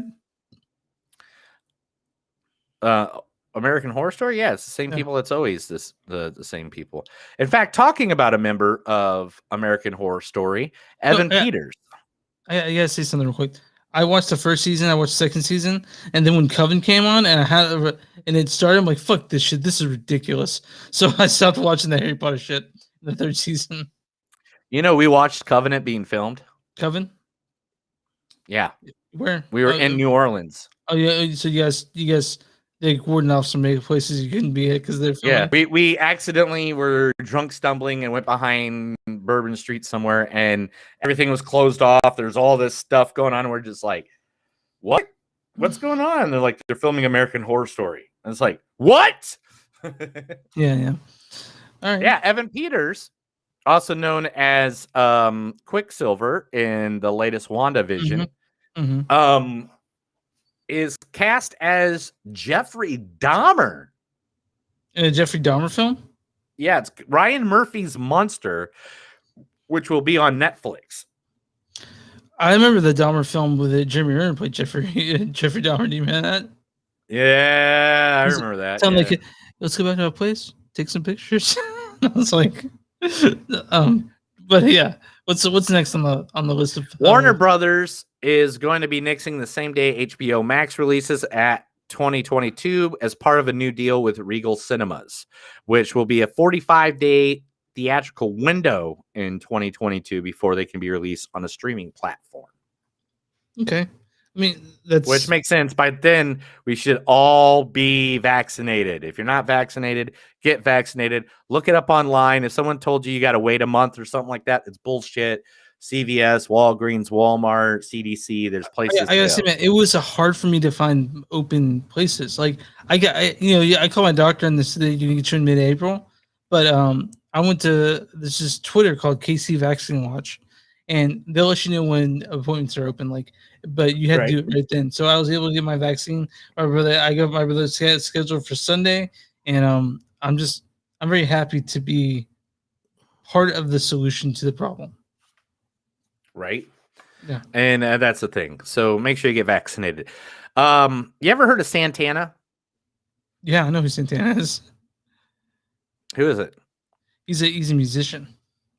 A: American Horror Story? Yeah, it's the same people. It's always the same people. In fact, talking about a member of American Horror Story, Evan Peters.
B: I gotta say something real quick. I watched the first season, I watched the second season, and then when Coven came on and it started, I'm like, fuck this shit. This is ridiculous. So I stopped watching the Harry Potter shit in the third season.
A: We watched Covenant being filmed.
B: Coven?
A: Yeah.
B: Where?
A: We were in New Orleans.
B: Oh yeah. So you guys they warding off some places you couldn't be at because they're filming.
A: Yeah. We accidentally were drunk stumbling and went behind Bourbon Street somewhere and everything was closed off. There's all this stuff going on. And we're just like, what? What's going on? And they're like, they're filming American Horror Story. And it's like, what?
B: Yeah. All right.
A: Yeah, Evan Peters, also known as Quicksilver in the latest WandaVision, is cast as Jeffrey Dahmer.
B: In a Jeffrey Dahmer film?
A: Yeah, it's Ryan Murphy's Monster, which will be on Netflix.
B: I remember the Dahmer film with Jeremy Renner played Jeffrey Dahmer. Do you remember that?
A: Yeah, I remember that.
B: Sound
A: Yeah.
B: like let's go back to our place, take some pictures. I was like, but yeah, what's next on the list of
A: Warner Brothers is going to be nixing the same day HBO Max releases at 2022 as part of a new deal with Regal Cinemas, which will be a 45-day theatrical window in 2022 before they can be released on a streaming platform.
B: Okay. I mean, that's
A: which makes sense. By then, we should all be vaccinated. If you're not vaccinated, get vaccinated. Look it up online. If someone told you got to wait a month or something like that, it's bullshit. CVS, Walgreens, Walmart, CDC. There's places.
B: I gotta say, man, it was hard for me to find open places. Like I called my doctor and they said you can get you in mid-April, but I went to this is Twitter called KC Vaccine Watch, and they'll let you know when appointments are open. Like, but you had to do it right then. So I was able to get my vaccine. I got my brother scheduled for Sunday, and I'm very happy to be part of the solution to the problem.
A: Right.
B: Yeah.
A: And that's the thing. So make sure you get vaccinated. You ever heard of Santana?
B: Yeah, I know who Santana is.
A: Who is it?
B: He's a musician.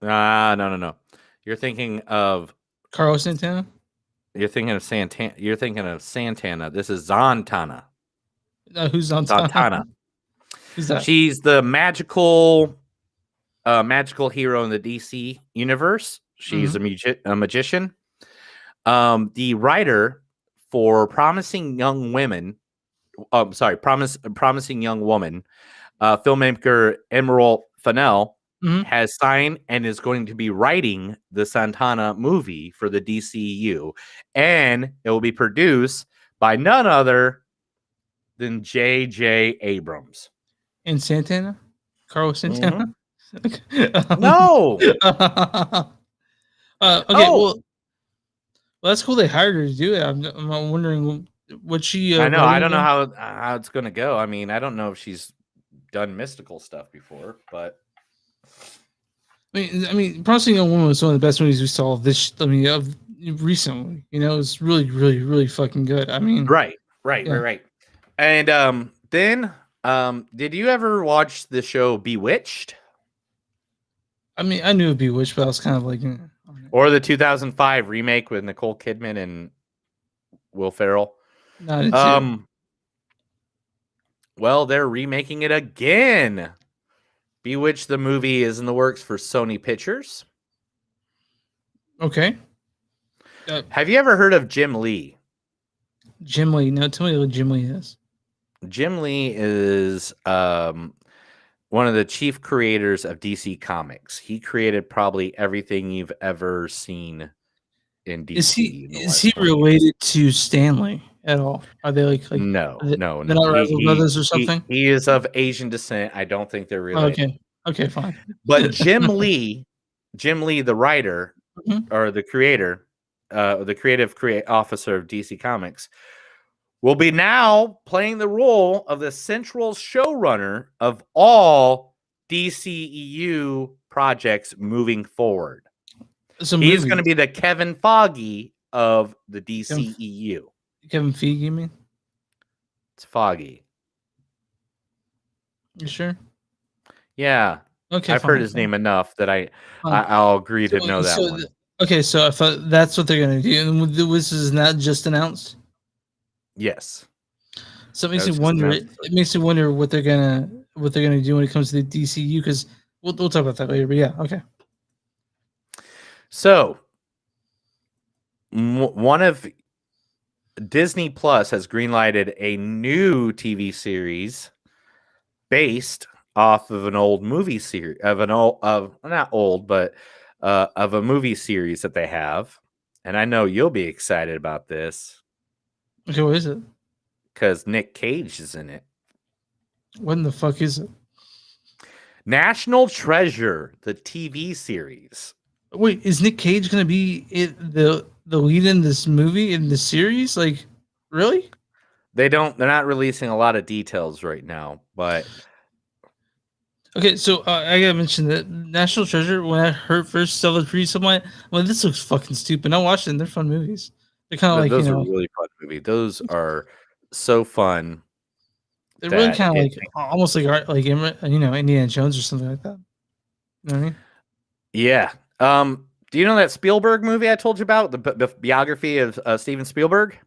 A: No. You're thinking of
B: Carlos Santana?
A: You're thinking of Santana. You're thinking of Santana. This is Zantana.
B: Who's Zantana?
A: Zantana.
B: Who's that?
A: She's the magical hero in the DC universe. She's a magician. The writer for Promising Young Woman, Promising Young Woman, filmmaker Emerald Fennell has signed and is going to be writing the Santana movie for the DCU, and it will be produced by none other than J.J. Abrams.
B: And Santana? Carlos Santana?
A: No.
B: Okay, well, that's cool. They hired her to do it. I'm wondering what she.
A: I know. I don't know how it's going to go. I mean, I don't know if she's done mystical stuff before, but
B: I mean, Promising Young Woman was one of the best movies we saw of recently. You know, it's really, really, really fucking good. I mean,
A: right.
B: Yeah.
A: And then, did you ever watch the show Bewitched?
B: I mean, I knew it'd be Bewitched, but I was kind of like,
A: or the 2005 remake with Nicole Kidman and Will Ferrell. Well, they're remaking it again. Bewitched the movie is in the works for Sony Pictures.
B: Okay.
A: Have you ever heard of Jim Lee?
B: Jim Lee. No, tell me what Jim Lee is.
A: Jim Lee is one of the chief creators of DC Comics. He created probably everything you've ever seen in DC.
B: Is he related to Stanley at all? Are they like
A: no?
B: They're not rival brothers or something?
A: He is of Asian descent. I don't think they're related.
B: Okay, fine.
A: But Jim Lee, the writer or the creator, the creative officer of DC Comics, will be now playing the role of the central showrunner of all DCEU projects moving forward. He's going to be the Kevin Feige of the DCEU.
B: Kevin Feige, you mean?
A: It's Feige.
B: You sure?
A: Yeah.
B: Okay.
A: I've heard his name enough that I'll agree to know that one.
B: Okay, so I thought that's what they're going to do. And this is not just announced?
A: Yes.
B: So it makes me wonder. It makes me wonder what they're gonna do when it comes to the DCU, because we'll talk about that later. But yeah, okay.
A: So one of Disney Plus has greenlighted a new TV series based off of an old movie series of a movie series that they have, and I know you'll be excited about this.
B: Okay, what is it?
A: Because Nick Cage is in it.
B: What in the fuck is it?
A: National Treasure, the TV series.
B: Wait, is Nick Cage going to be the lead in this movie, in the series? Like, really?
A: They're not releasing a lot of details right now, but
B: Okay, so I gotta mention that National Treasure. When I first saw the previews, I'm like, well, this looks fucking stupid. I watched it. And they're fun movies. They're kind of like
A: Those are really fun movies. Those are so fun.
B: they're really
A: that
B: kind of
A: it
B: like almost like art, like Indiana Jones or something like that. You know what I mean?
A: Yeah. Do you know that Spielberg movie I told you about? The biography of Steven Spielberg?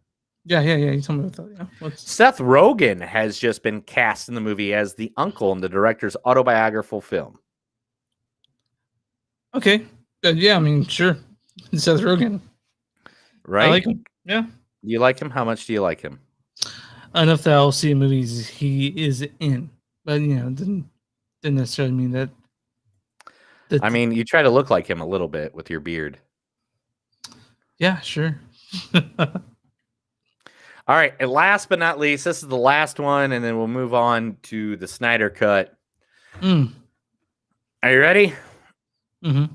B: Yeah. You told me about that. Yeah.
A: Seth Rogen has just been cast in the movie as the uncle in the director's autobiographical film.
B: Okay. Yeah, I mean, sure. Seth Rogen.
A: Right?
B: I like him. Yeah.
A: Do you like him? How much do you like him?
B: Enough that I'll see movies he is in. But, didn't necessarily mean that.
A: I mean, you try to look like him a little bit with your beard.
B: Yeah, sure.
A: All right. And last but not least, this is the last one, and then we'll move on to the Snyder Cut. Are you ready?
B: Mm-hmm.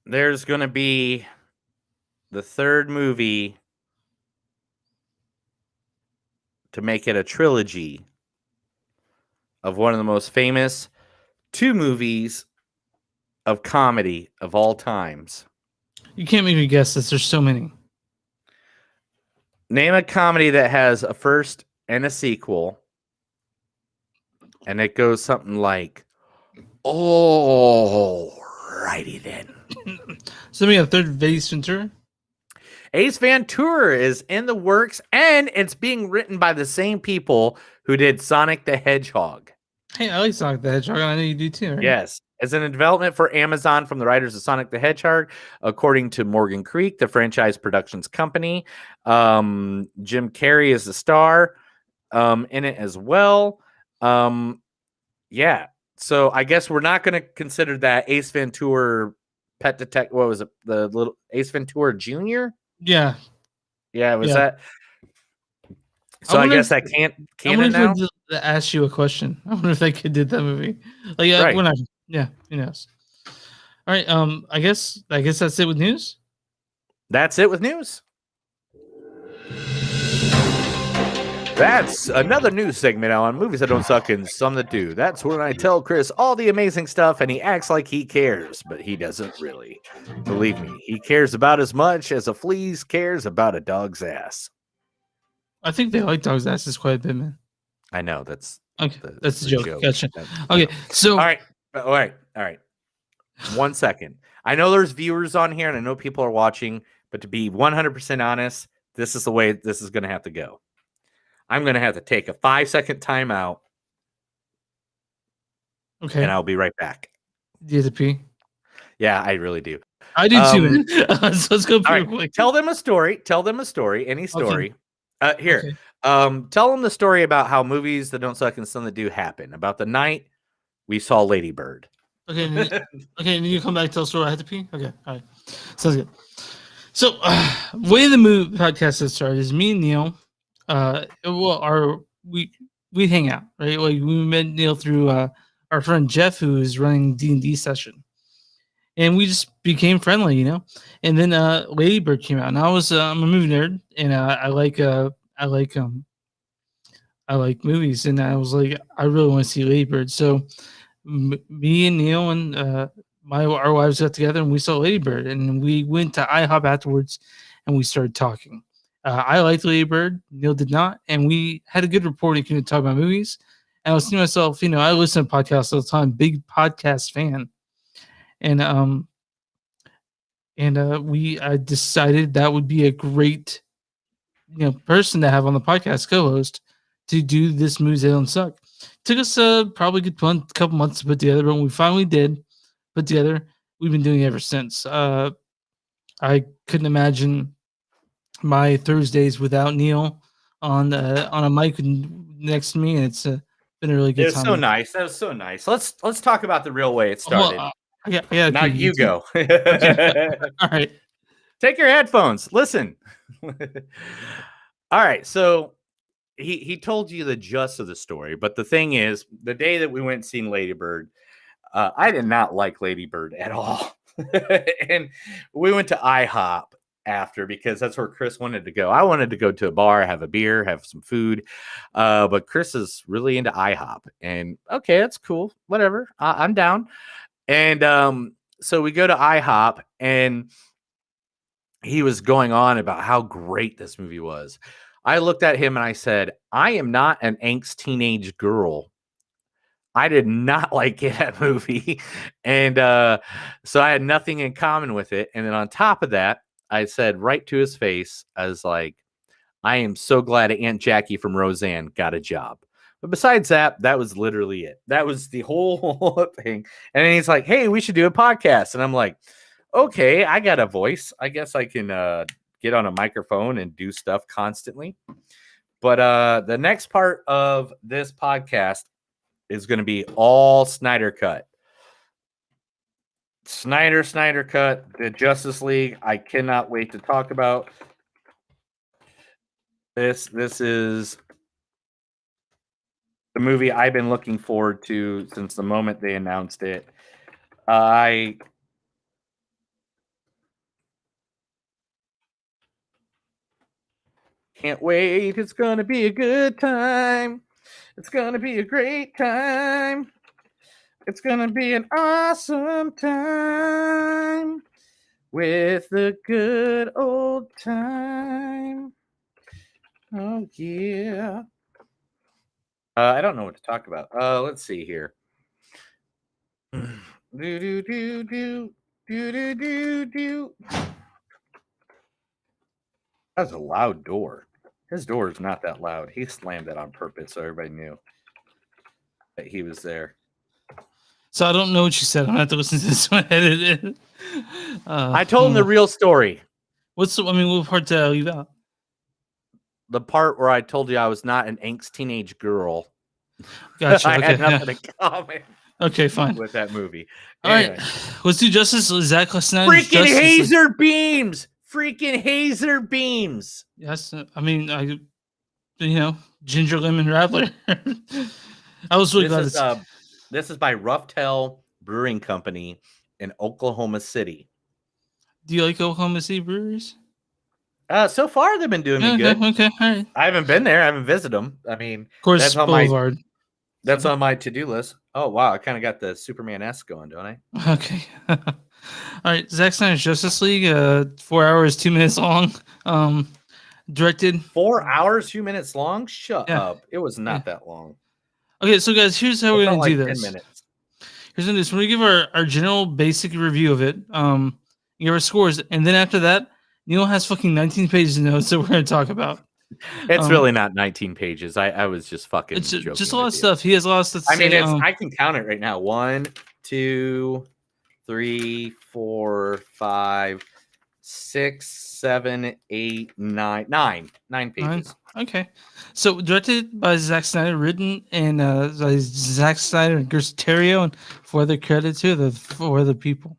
A: There's going to be the third movie to make it a trilogy of one of the most famous 2 movies of comedy of all times.
B: You can't make me guess this. There's so many.
A: Name a comedy that has a first and a sequel, and it goes something like, "Oh, righty then."
B: So we have third Ace Ventura.
A: Ace Ventura is in the works, and it's being written by the same people who did Sonic the Hedgehog.
B: Hey, I like Sonic the Hedgehog. I know you do too, right?
A: Yes. It's in development for Amazon from the writers of Sonic the Hedgehog, according to Morgan Creek, the franchise productions company. Jim Carrey is the star in it as well. Yeah. So I guess we're not going to consider that Ace Ventura Pet Detective. What was it? The little Ace Ventura Jr.?
B: Yeah.
A: Yeah. Was that? So I guess that can't canon now.
B: To ask you a question. I wonder if they could did that movie. Like,
A: Right.
B: We're not. Yeah, who knows? All right. I guess that's it with news.
A: That's it with news. That's another news segment on movies that don't suck and some that do. That's when I tell Chris all the amazing stuff and he acts like he cares, but he doesn't really. Believe me, he cares about as much as a flea cares about a dog's ass.
B: I think they like dogs' asses quite a bit, man.
A: I know that's
B: okay. That's a joke. Gotcha.
A: That's
B: okay, so
A: all right. 1 second. I know there's viewers on here, and I know people are watching, but to be 100% honest, this is the way this is going to have to go. I'm going to have to take a 5-second timeout.
B: Okay.
A: And I'll be right back.
B: Do you have to pee?
A: Yeah, I really do.
B: I do too. So let's go pretty quick.
A: Tell them a story. Any story.
B: Okay.
A: Here. Tell them the story about how movies that don't suck and some that do happen. About the night we saw Lady Bird.
B: Okay. And you come back and tell the story. I had to pee? Okay. All right. Sounds good. So, way the movie podcast has started is me and Neil. We hang out, right? Like we met Neil through our friend Jeff, who is running D&D session, and we just became friendly, And then Lady Bird came out, and I'm a movie nerd, and I like movies, and I was like, I really want to see Lady Bird. So me and Neil and our wives got together, and we saw Lady Bird, and we went to IHOP afterwards, and we started talking. I liked Lady Bird. Neil did not, and we had a good rapport. And couldn't talk about movies. And I was thinking to myself, I listen to podcasts all the time, big podcast fan, and I decided that would be a great, person to have on the podcast co-host to do this movies that don't suck. Took us probably a couple months to put together, but when we finally did put together, we've been doing it ever since. I couldn't imagine my Thursdays without Neil on a mic next to me, and it's been a really good time.
A: So nice. That was so nice. Let's talk about the real way it started.
B: Yeah.
A: Now you go.
B: Okay. All right.
A: Take your headphones. Listen. All right. So he told you the gist of the story, but the thing is, the day that we went and seen Lady Bird, I did not like Lady Bird at all. And we went to IHOP after because that's where Chris wanted to go. I wanted to go to a bar, have a beer, have some food. But Chris is really into IHOP. And okay, that's cool. Whatever. I'm down. And so we go to IHOP and he was going on about how great this movie was. I looked at him and I said, I am not an angst teenage girl. I did not like that movie. And so I had nothing in common with it. And then on top of that, I said right to his face, I was like, I am so glad Aunt Jackie from Roseanne got a job. But besides that, that was literally it. That was the whole thing. And then he's like, hey, we should do a podcast. And I'm like, okay, I got a voice. I guess I can get on a microphone and do stuff constantly. But the next part of this podcast is going to be all Snyder Cut. Snyder Cut, the Justice League. I cannot wait to talk about this. This is the movie I've been looking forward to since the moment they announced it. I can't wait. It's going to be a good time. It's going to be a great time. It's going to be an awesome time with the good old time. Oh, yeah. I don't know what to talk about. Let's see here. Do. That's a loud door. His door is not that loud. He slammed that on purpose so everybody knew that he was there.
B: So I don't know what you said. I'm gonna have to listen to this one edited.
A: I told him the real story.
B: What part did I leave out?
A: The part where I told you I was not an angst teenage girl.
B: Gotcha.
A: I
B: Okay,
A: had nothing in common.
B: Okay, fine.
A: With that movie.
B: All right, let's do Zack Snyder's
A: Freaking
B: Justice
A: Hazer Beams. Freaking Hazer Beams.
B: Yes, I mean, Ginger Lemon Radler. I was really glad.
A: This is by Rough Tail Brewing Company in Oklahoma City.
B: Do you like Oklahoma City breweries?
A: So far they've been doing me good.
B: Okay, all right.
A: I haven't been there. I haven't visited them. I mean,
B: of course,
A: that's on
B: Boulevard.
A: That's on my to-do list. Oh wow, I kind of got the Superman-esque going, don't I?
B: Okay. All right, Zack Snyder's Justice League. 4 hours, 2 minutes long. Directed
A: 4 hours, 2 minutes long. Shut up! It was not that long.
B: Okay, so guys, here's how we're gonna do this.
A: 10 minutes.
B: Here's what we're gonna give our general basic review of it. Give our scores, and then after that, Neil has fucking 19 pages of notes that we're gonna talk about.
A: It's really not 19 pages. I was just fucking.
B: It's
A: joking
B: just a lot of stuff. He has a lot of stuff to
A: I mean,
B: say.
A: I can count it right now. 1, 2, 3, 4, 5, 6, 7, 8, 9. 9 pages.
B: Okay. So directed by Zack Snyder, written and by Zack Snyder and Chris Terrio, and 4 other credits here, the 4 other people.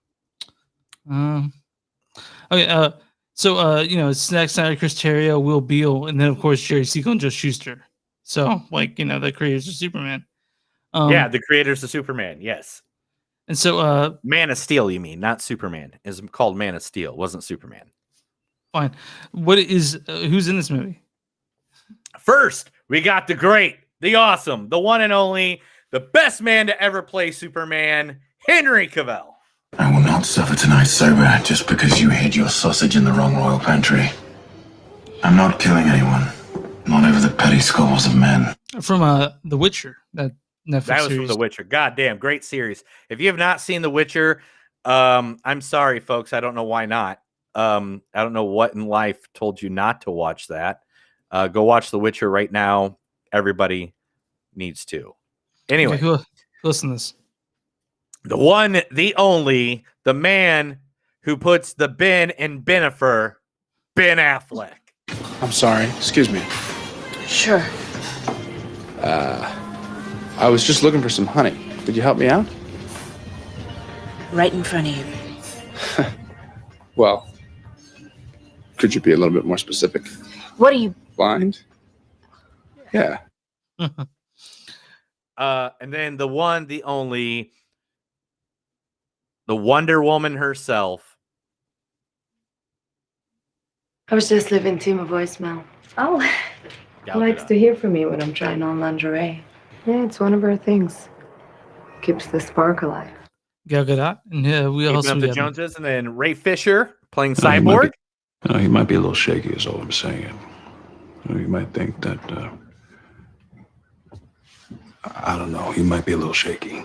B: Okay. So it's Zack Snyder, Chris Terrio, Will Beal, and then of course Jerry Siegel and Joe Shuster. So the creators of Superman.
A: Yeah, the creators of Superman. Yes.
B: And so
A: Man of Steel, you mean, not Superman. It's called Man of Steel. It wasn't Superman.
B: Fine. Who's in this movie?
A: First, we got the great, the awesome, the one and only, the best man to ever play Superman, Henry Cavill.
H: I will not suffer tonight sober just because you hid your sausage in the wrong royal pantry. I'm not killing anyone. Not over the petty squabbles of men.
B: From The Witcher, that Netflix
A: That was
B: series.
A: from The Witcher. Goddamn, great series. If you have not seen The Witcher, I'm sorry, folks. I don't know why not. I don't know what in life told you not to watch that. Go watch The Witcher right now. Everybody needs to. Anyway,
B: Okay, listen to this.
A: The one, the only, the man who puts the Ben in Benifer, Ben Affleck.
I: I'm sorry. Excuse me.
L: Sure.
I: I was just looking for some honey. Could you help me out?
L: Right in front of you.
I: Well, could you be a little bit more specific?
L: What are you?
I: Blind? Yeah.
A: And then the one, the only, the Wonder Woman herself,
J: I was just leaving Tim a voicemail. Oh, he likes to hear from me when I'm trying on lingerie. Yeah, it's one of her things. Keeps the spark alive.
B: Gal Gadot, and we
A: Keeping
B: also
A: Up the
B: got
A: Joneses, and then Ray Fisher playing
H: He might
A: Cyborg.
H: he might be a little shaky, is all I'm saying. You might think that, I don't know, he might be a little shaky.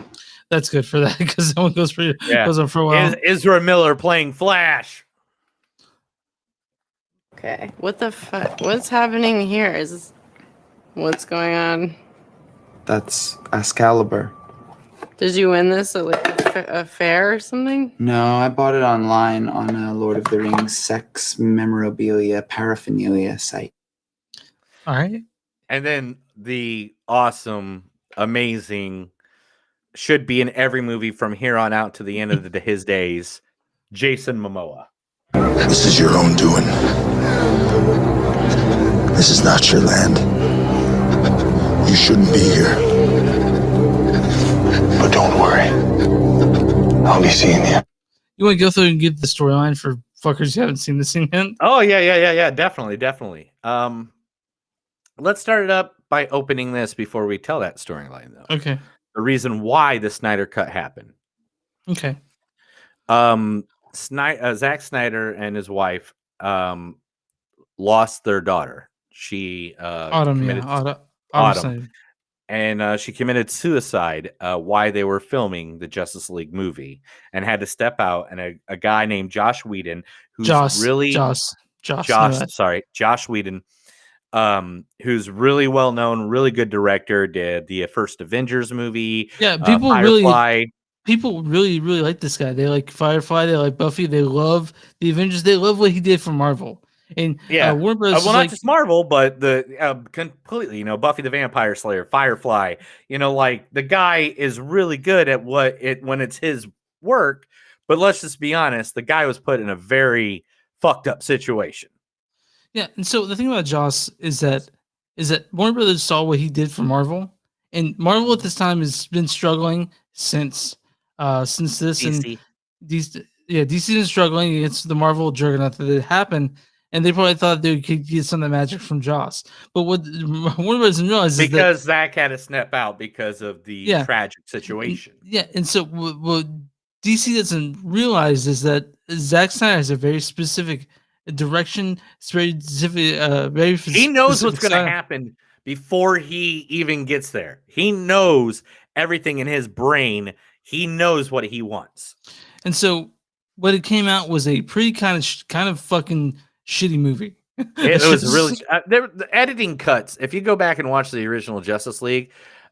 B: That's good for that because someone goes on for a while.
A: Ezra Miller playing Flash.
L: Okay. What the fuck? What's happening here? What's going on?
M: That's Excalibur.
L: Did you win this at like a fair or something?
M: No, I bought it online on a Lord of the Rings sex memorabilia paraphernalia site.
B: All right.
A: And then the awesome, amazing, should be in every movie from here on out to the end of his days, Jason Momoa.
K: This is your own doing. This is not your land. You shouldn't be here. But don't worry. I'll be seeing you.
B: You want to go through and get the storyline for fuckers who haven't seen this thing yet?
A: Oh, yeah. Definitely. Let's start it up by opening this before we tell that storyline, though.
B: Okay.
A: The reason why the Snyder Cut happened.
B: Okay.
A: Zack Snyder and his wife lost their daughter. She
B: Autumn Snyder.
A: And she committed suicide while they were filming the Justice League movie, and had to step out. And a guy named Josh Whedon, who's
B: Josh
A: Whedon, who's really well known, really good director, did the first Avengers movie.
B: Yeah, people really like this guy. They like Firefly, they like Buffy, they love the Avengers, they love what he did for Marvel. And Warner Bros.
A: Not just Marvel, but the completely, Buffy the Vampire Slayer, Firefly. Like the guy is really good at when it's his work. But let's just be honest, the guy was put in a very fucked up situation.
B: Yeah, and so the thing about Joss is that Warner Brothers saw what he did for Marvel, and Marvel at this time has been struggling since this,
A: DC.
B: and DC is struggling against the Marvel juggernaut that happened, and they probably thought they could get some of the magic from Joss. But what Warner Brothers didn't realize is that
A: Zach had to step out because of the tragic situation.
B: Yeah, and so what DC doesn't realize is that Zack Snyder has a very specific direction. It's very specific.
A: He knows what's going to happen before he even gets there. He knows everything in his brain. He knows what he wants.
B: And so, what it came out was a pretty kind of fucking shitty movie.
A: It was really the editing cuts. If you go back and watch the original Justice League,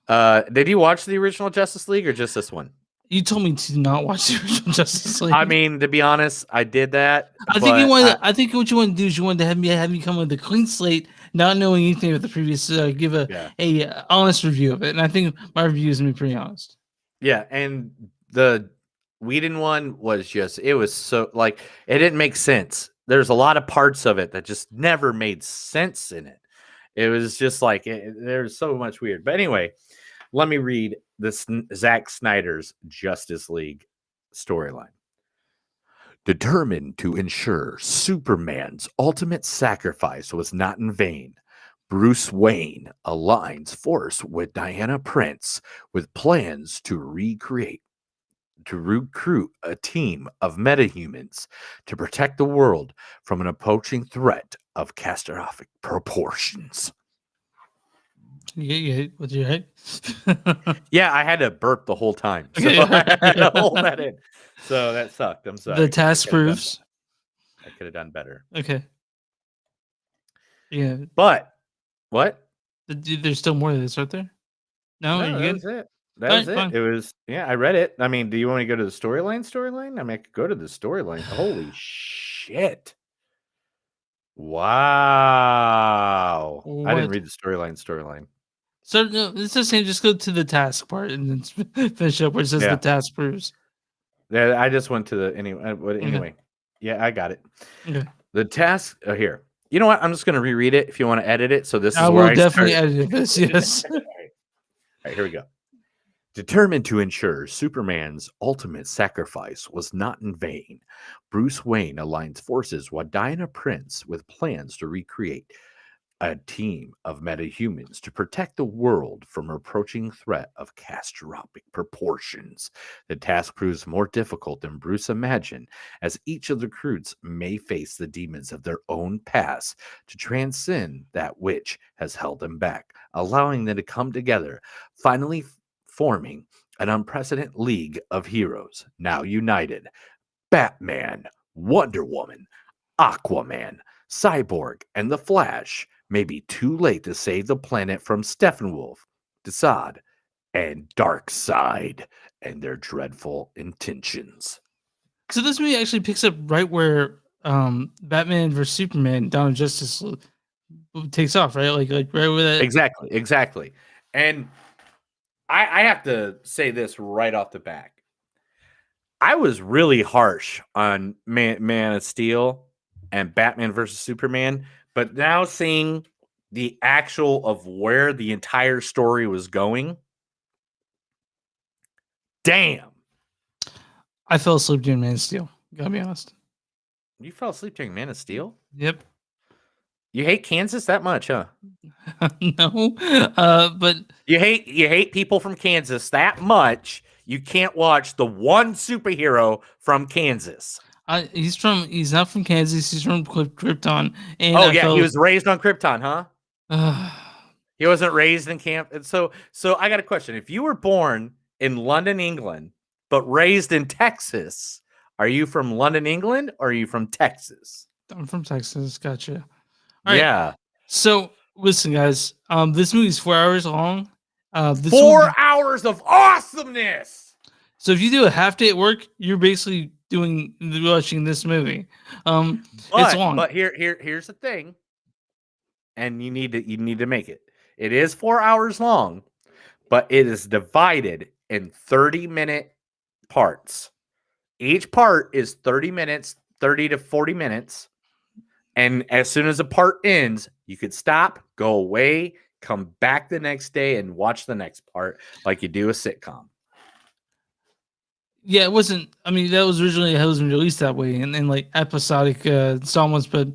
A: did you watch the original Justice League or just this one?
B: You told me to not watch the original Justice League.
A: I mean, to be honest, I did that.
B: I think what you want to do is you want to have me come with a clean slate, not knowing anything about the previous. Give a honest review of it, and I think my review is gonna be pretty honest.
A: Yeah, and the Whedon one was it was so it didn't make sense. There's a lot of parts of it that just never made sense in it. It was just there's so much weird. But anyway, let me read this Zack Snyder's Justice League storyline. Determined to ensure Superman's ultimate sacrifice was not in vain, Bruce Wayne aligns force with Diana Prince with plans to recruit a team of metahumans to protect the world from an approaching threat of catastrophic proportions.
B: Yeah, with your head.
A: Yeah, I had to burp the whole time, so I had to hold that in. So that sucked. I'm sorry.
B: The task proves.
A: I could have done better.
B: Okay. Yeah,
A: but what?
B: There's still more of this, aren't there? No,
A: that was it. That was it. Fine. It was. Yeah, I read it. I mean, do you want to go to the storyline? I mean, I could go to the storyline. Holy shit! Wow. What? I didn't read the storyline.
B: So no, it's the same. Just go to the task part and then finish up where it says the task proves.
A: Yeah, I just went to the anyway.
B: Okay.
A: Yeah, I got it.
B: Okay.
A: The task here. You know what? I'm just going to reread it if you want to edit it. So this is
B: I
A: where
B: will definitely edit this. Yes.
A: All right, here we go. Determined to ensure Superman's ultimate sacrifice was not in vain, Bruce Wayne aligns forces with Diana Prince with plans to recreate a team of metahumans to protect the world from an approaching threat of catastrophic proportions. The task proves more difficult than Bruce imagined, as each of the recruits may face the demons of their own past to transcend that which has held them back, allowing them to come together, finally forming an unprecedented league of heroes, now united. Batman, Wonder Woman, Aquaman, Cyborg, and the Flash may be too late to save the planet from Steppenwolf, Desaad, and Darkseid and their dreadful intentions.
B: So this movie actually picks up right where Batman vs Superman: Dawn of Justice takes off, right? Like right where that.
A: Exactly. And I have to say this right off the back. I was really harsh on Man of Steel and Batman versus Superman, but now seeing the actual of where the entire story was going, damn.
B: I fell asleep during Man of Steel. Gotta be honest.
A: You fell asleep during Man of Steel?
B: Yep.
A: You hate Kansas that much, huh?
B: No, but
A: you hate people from Kansas that much. You can't watch the one superhero from Kansas.
B: He's not from Kansas. He's from Krypton. And
A: he was raised on Krypton, huh? He wasn't raised in camp. So I got a question. If you were born in London, England, but raised in Texas, are you from London, England, or are you from Texas?
B: I'm from Texas. Gotcha. All
A: yeah.
B: Right. So listen, guys. This movie's 4 hours long.
A: 4 hours of awesomeness.
B: So if you do a half day at work, you're basically watching this movie. It's long.
A: But here's the thing, and you need to make it. It is 4 hours long, but it is divided in 30-minute parts. Each part is 30 minutes, 30 to 40 minutes. And as soon as a part ends, you could stop, go away, come back the next day, and watch the next part like you do a sitcom.
B: Yeah, it wasn't. I mean, that was originally how it was released that way, and like episodic installments. But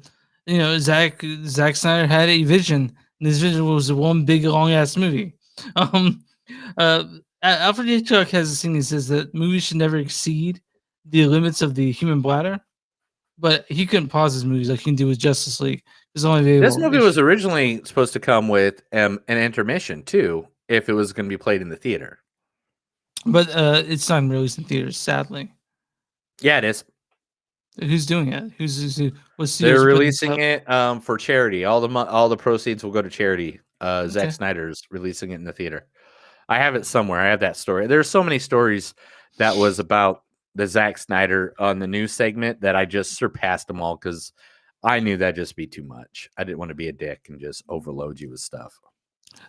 B: you know, Zack Snyder had a vision, and his vision was one big long ass movie. Alfred Hitchcock has a thing. He says that movies should never exceed the limits of the human bladder. But he couldn't pause his movies like he can do with Justice League. This
A: movie was originally supposed to come with an intermission too, if it was going to be played in the theater.
B: But it's not released in theaters, sadly.
A: Yeah, it is.
B: Who's doing it?
A: They're releasing it for charity. All the proceeds will go to charity. Zack Snyder's releasing it in the theater. I have it somewhere. I have that story. There's so many stories that was about the Zack Snyder on the news segment that I just surpassed them all because I knew that'd just be too much. I didn't want to be a dick and just overload you with stuff.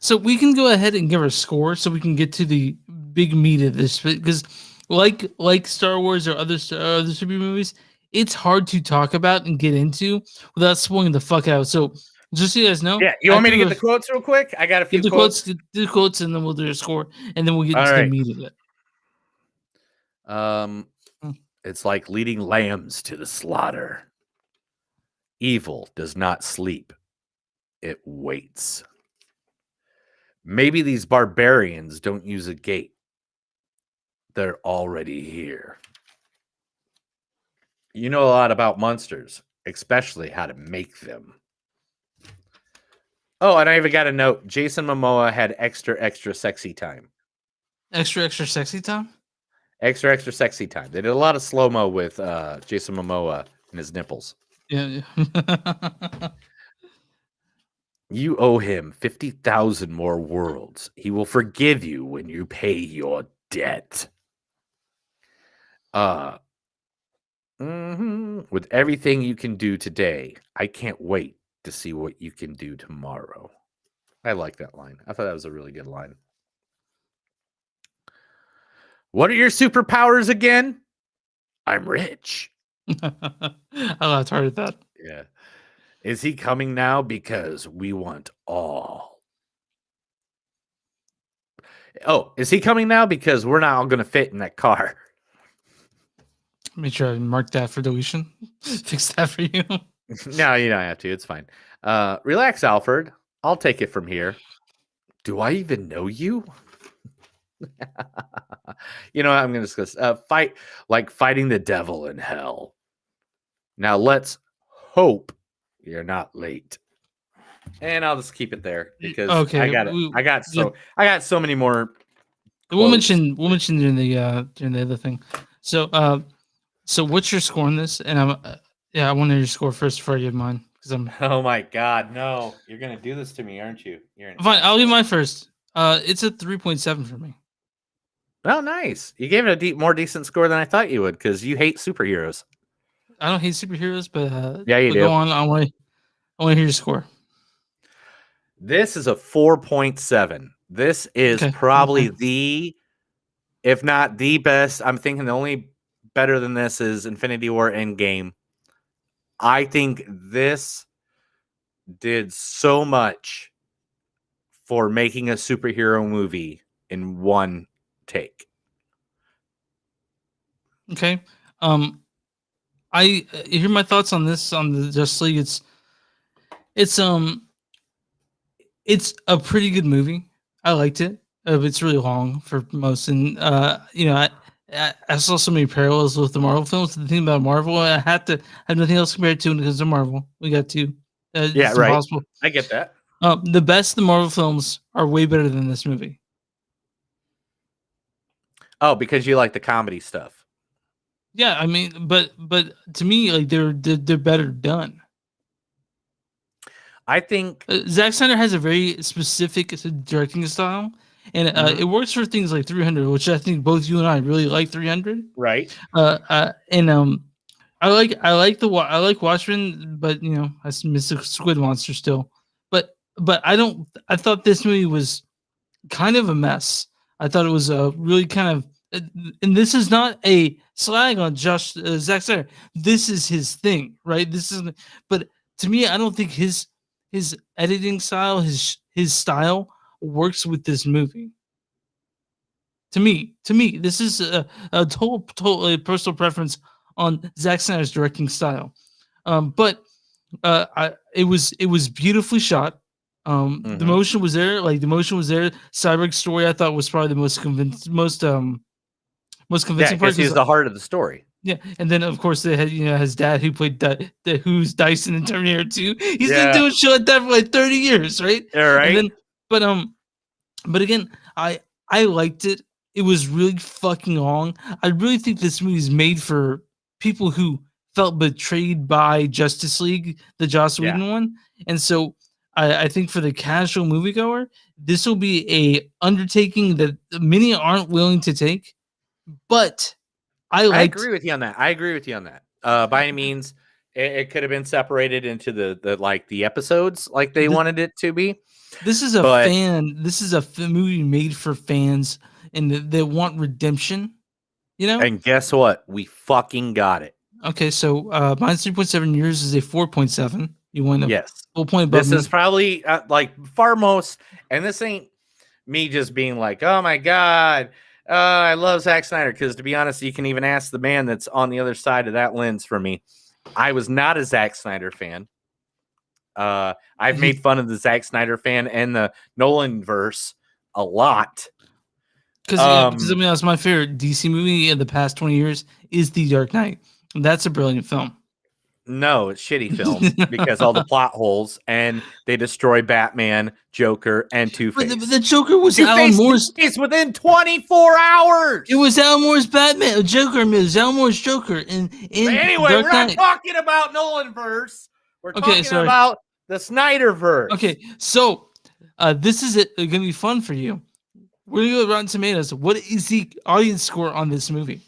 B: So we can go ahead and give our score so we can get to the big meat of this, because like Star Wars or other superhero movies, it's hard to talk about and get into without spoiling the fuck out. So just so you guys know.
A: Yeah, you want me to get the quotes real quick? I got a few quotes.
B: Do the quotes, and then we'll do a score, and then we'll get into the meat of
A: it. It's like leading lambs to the slaughter. Evil does not sleep. It waits. Maybe these barbarians don't use a gate. They're already here. You know a lot about monsters, especially how to make them. Oh, and I even got a note. Jason Momoa had extra sexy time.
B: Extra sexy time?
A: Extra sexy time. They did a lot of slow-mo with Jason Momoa and his nipples.
B: Yeah.
A: You owe him 50,000 more worlds. He will forgive you when you pay your debt. With everything you can do today, I can't wait to see what you can do tomorrow. I like that line. I thought that was a really good line. What are your superpowers again? I'm rich.
B: I laughed hard at that.
A: Yeah. Is he coming now? Because we want all. Oh, is he coming now? Because we're not all going to fit in that car.
B: Make sure I mark that for deletion. Fix that for you.
A: No, you don't have to. It's fine. Relax, Alfred. I'll take it from here. Do I even know you? You know what? I'm going to discuss fight like fighting the devil in hell. Now let's hope you're not late. And I'll just keep it there because
B: Okay,
A: I got so many more.
B: We'll
A: quotes.
B: mention during the other thing. So what's your score on this? And I want to hear your score first before I give mine because I'm.
A: Oh my God, no! You're gonna do this to me, aren't you? You're
B: Fine. I'll give mine first. It's a 3.7 for me.
A: Oh, nice! You gave it a more decent score than I thought you would because you hate superheroes.
B: I don't hate superheroes, but
A: yeah, you do.
B: Go on. I want to hear your score.
A: This is a 4.7. This is probably the, if not the best. I'm thinking the only better than this is Infinity War Endgame. I think this did so much for making a superhero movie in one take.
B: Okay. I hear my thoughts on this on the Justice League. It's a pretty good movie. I liked it. It's really long for most, and I saw so many parallels with the Marvel films. The thing about Marvel, I have nothing else compared to because of Marvel. We got two.
A: Yeah, right. Impossible. I get that.
B: The best of the Marvel films are way better than this movie.
A: Oh, because you like the comedy stuff.
B: Yeah, I mean, but to me, like they're better done.
A: I think
B: Zack Snyder has a very specific directing style, and it works for things like 300, which I think both you and I really like 300.
A: Right.
B: And I like Watchmen, but I miss the Squid Monster still. But I thought this movie was kind of a mess. I thought it was a really kind of. And this is not a slag on Zack Snyder. This is his thing, right? But to me, I don't think his editing style, his style works with this movie. To me, this is a total personal preference on Zack Snyder's directing style. But it was beautifully shot. The motion was there. Like the motion was there. Cyborg's story, I thought, was probably the most convincing part.
A: Because he's the heart of the story.
B: Yeah, and then of course they had his dad who played who's Dyson in Terminator 2. He's been doing shit like that for like 30 years, right?
A: Yeah, right.
B: And then, but again, I liked it. It was really fucking long. I really think this movie is made for people who felt betrayed by Justice League, the Joss Whedon one, and so I think for the casual moviegoer, this will be a undertaking that many aren't willing to take. But I
A: agree with you on that. By any means, it could have been separated into the episodes like they wanted it to be.
B: This is a movie made for fans and they want redemption.
A: And guess what? We fucking got it.
B: Okay, so mine's 3.7. Yours is a 4.7. You won a full point above
A: This is probably far most, and this ain't me just being like, oh my God. I love Zack Snyder because, to be honest, you can even ask the man that's on the other side of that lens for me. I was not a Zack Snyder fan. I've made fun of the Zack Snyder fan and the Nolan verse a lot.
B: Because that's my favorite DC movie in the past 20 years is The Dark Knight. That's a brilliant film.
A: No, it's shitty film because all the plot holes and they destroy Batman, Joker, and Two-Face.
B: But the Joker was Alan Moore's.
A: It's within 24 hours.
B: It was Alan Moore's Batman. Joker. It was Alan Moore's Joker.
A: Anyway, we're not talking about Nolan verse. We're talking about the Snyderverse.
B: Okay, so this is going to be fun for you. We're going to go to Rotten Tomatoes. What is the audience score on this movie?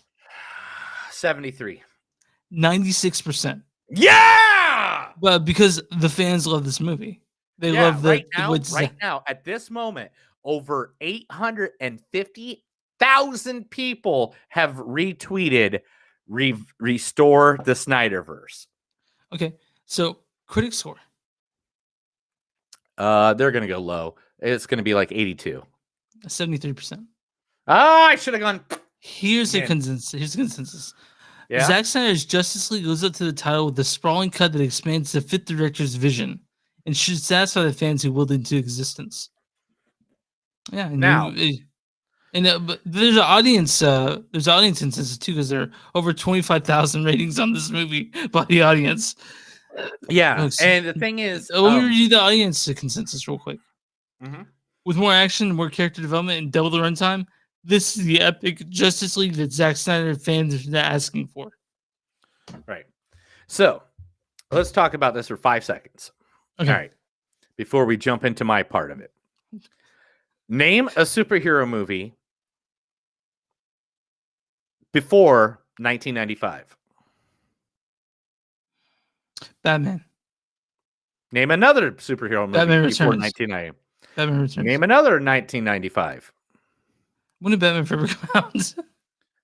A: 73.
B: 96%.
A: Yeah!
B: But because the fans love this movie. They love
A: right now, at this moment, over 850,000 people have retweeted restore the Snyderverse.
B: Okay, so critic score.
A: They're going to go low. It's going to be like 82.
B: 73%.
A: I should have gone.
B: Here's the
A: Yeah.
B: consensus. Here's the consensus.
A: Yeah.
B: Zack Snyder's Justice League lives up to the title with a sprawling cut that expands the fifth director's vision and should satisfy the fans who willed it into existence. Yeah, and
A: Now-
B: but there's an audience. There's audience consensus too because there are over 25,000 ratings on this movie by the audience.
A: Yeah,
B: Looks-
A: and the thing is,
B: Let me review the audience consensus real quick.
A: Mhm.
B: With more action, more character development, and double the runtime, this is the epic Justice League that Zack Snyder fans are asking for.
A: Right. So let's talk about this for 5 seconds.
B: Okay.
A: All right. Before we jump into my part of it, name a superhero movie before 1995.
B: Batman.
A: Name another superhero movie
B: Batman
A: before
B: Returns.
A: 1990.
B: Batman Returns.
A: Name another 1995.
B: When did Batman forever come out?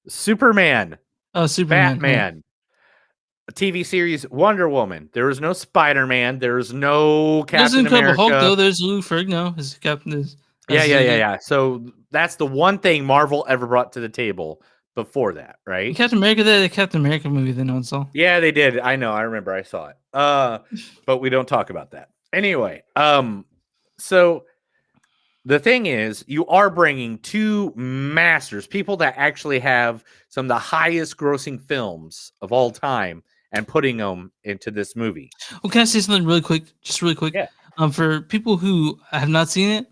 A: Superman.
B: Oh, Superman.
A: Batman. A TV series, Wonder Woman. There was no Spider-Man. There was no
B: There's
A: Captain
B: Incredible
A: America.
B: Hulk, though. There's Lou Ferrigno as Captain.
A: Yeah. So that's the one thing Marvel ever brought to the table before that, right?
B: Captain America, the Captain America movie that no one saw.
A: Yeah, they did. I know. I remember. I saw it. But we don't talk about that anyway. So the thing is, you are bringing two masters, people that actually have some of the highest grossing films of all time, and putting them into this movie.
B: Well, can I say something really quick? Just really quick.
A: Yeah.
B: For people who have not seen it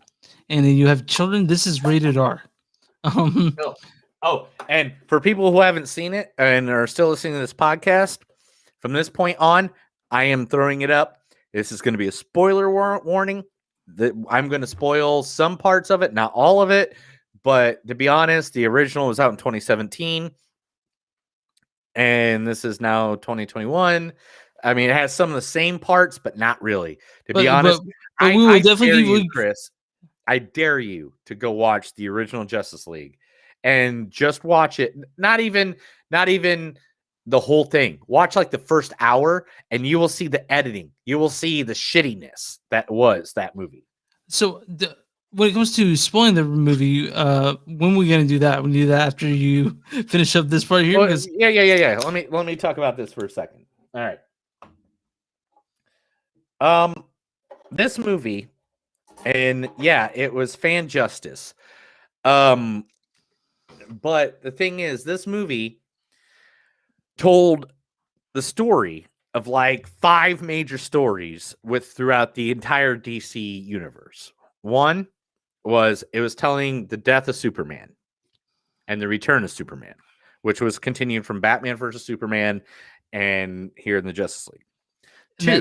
B: and you have children, this is rated R.
A: Oh, and for people who haven't seen it and are still listening to this podcast, from this point on, I am throwing it up. This is going to be a spoiler warning. I'm going to spoil some parts of it, not all of it. But to be honest, the original was out in 2017. And this is now 2021. I mean, it has some of the same parts, but not really. To be honest,
B: but we will
A: I
B: definitely
A: dare
B: give
A: you, Chris. I dare you to go watch the original Justice League and just watch it. Not even the whole thing. Watch like the first hour, and you will see the editing. You will see the shittiness that was that movie.
B: So when it comes to spoiling the movie, when are we gonna do that? We do that after you finish up this part here.
A: Well,
B: Because
A: yeah. Let me talk about this for a second. All right. This movie, and yeah, it was fan justice. But the thing is, this movie told the story of like 5 major stories throughout the entire DC universe. One was it was telling the death of Superman and the return of Superman, which was continued from Batman versus Superman and here in the Justice League.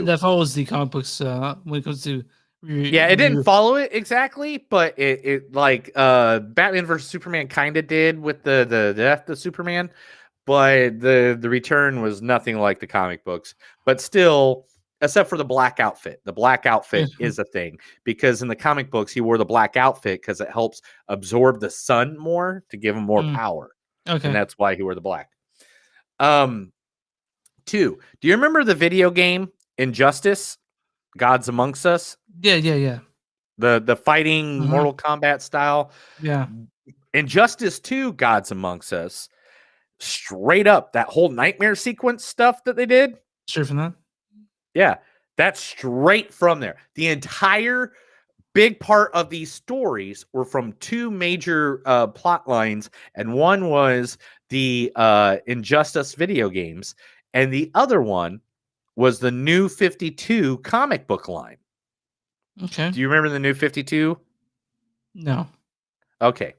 B: that follows the comic books when it comes to
A: it didn't follow it exactly, but it like Batman versus Superman kind of did with the death of Superman, but the return was nothing like the comic books. But still, except for the black outfit. The black outfit is a thing because in the comic books he wore the black outfit because it helps absorb the sun more to give him more power.
B: Okay.
A: And that's why he wore the black. 2, do you remember the video game Injustice? Gods Amongst Us?
B: Yeah.
A: The fighting Mortal Kombat style.
B: Yeah.
A: Injustice 2, Gods Amongst Us. Straight up, that whole nightmare sequence stuff that they did.
B: Straight from that?
A: Yeah, that's straight from there. The entire big part of these stories were from 2 major plot lines, and one was the Injustice video games, and the other one was the New 52 comic book line.
B: Okay.
A: Do you remember the New 52?
B: No.
A: Okay.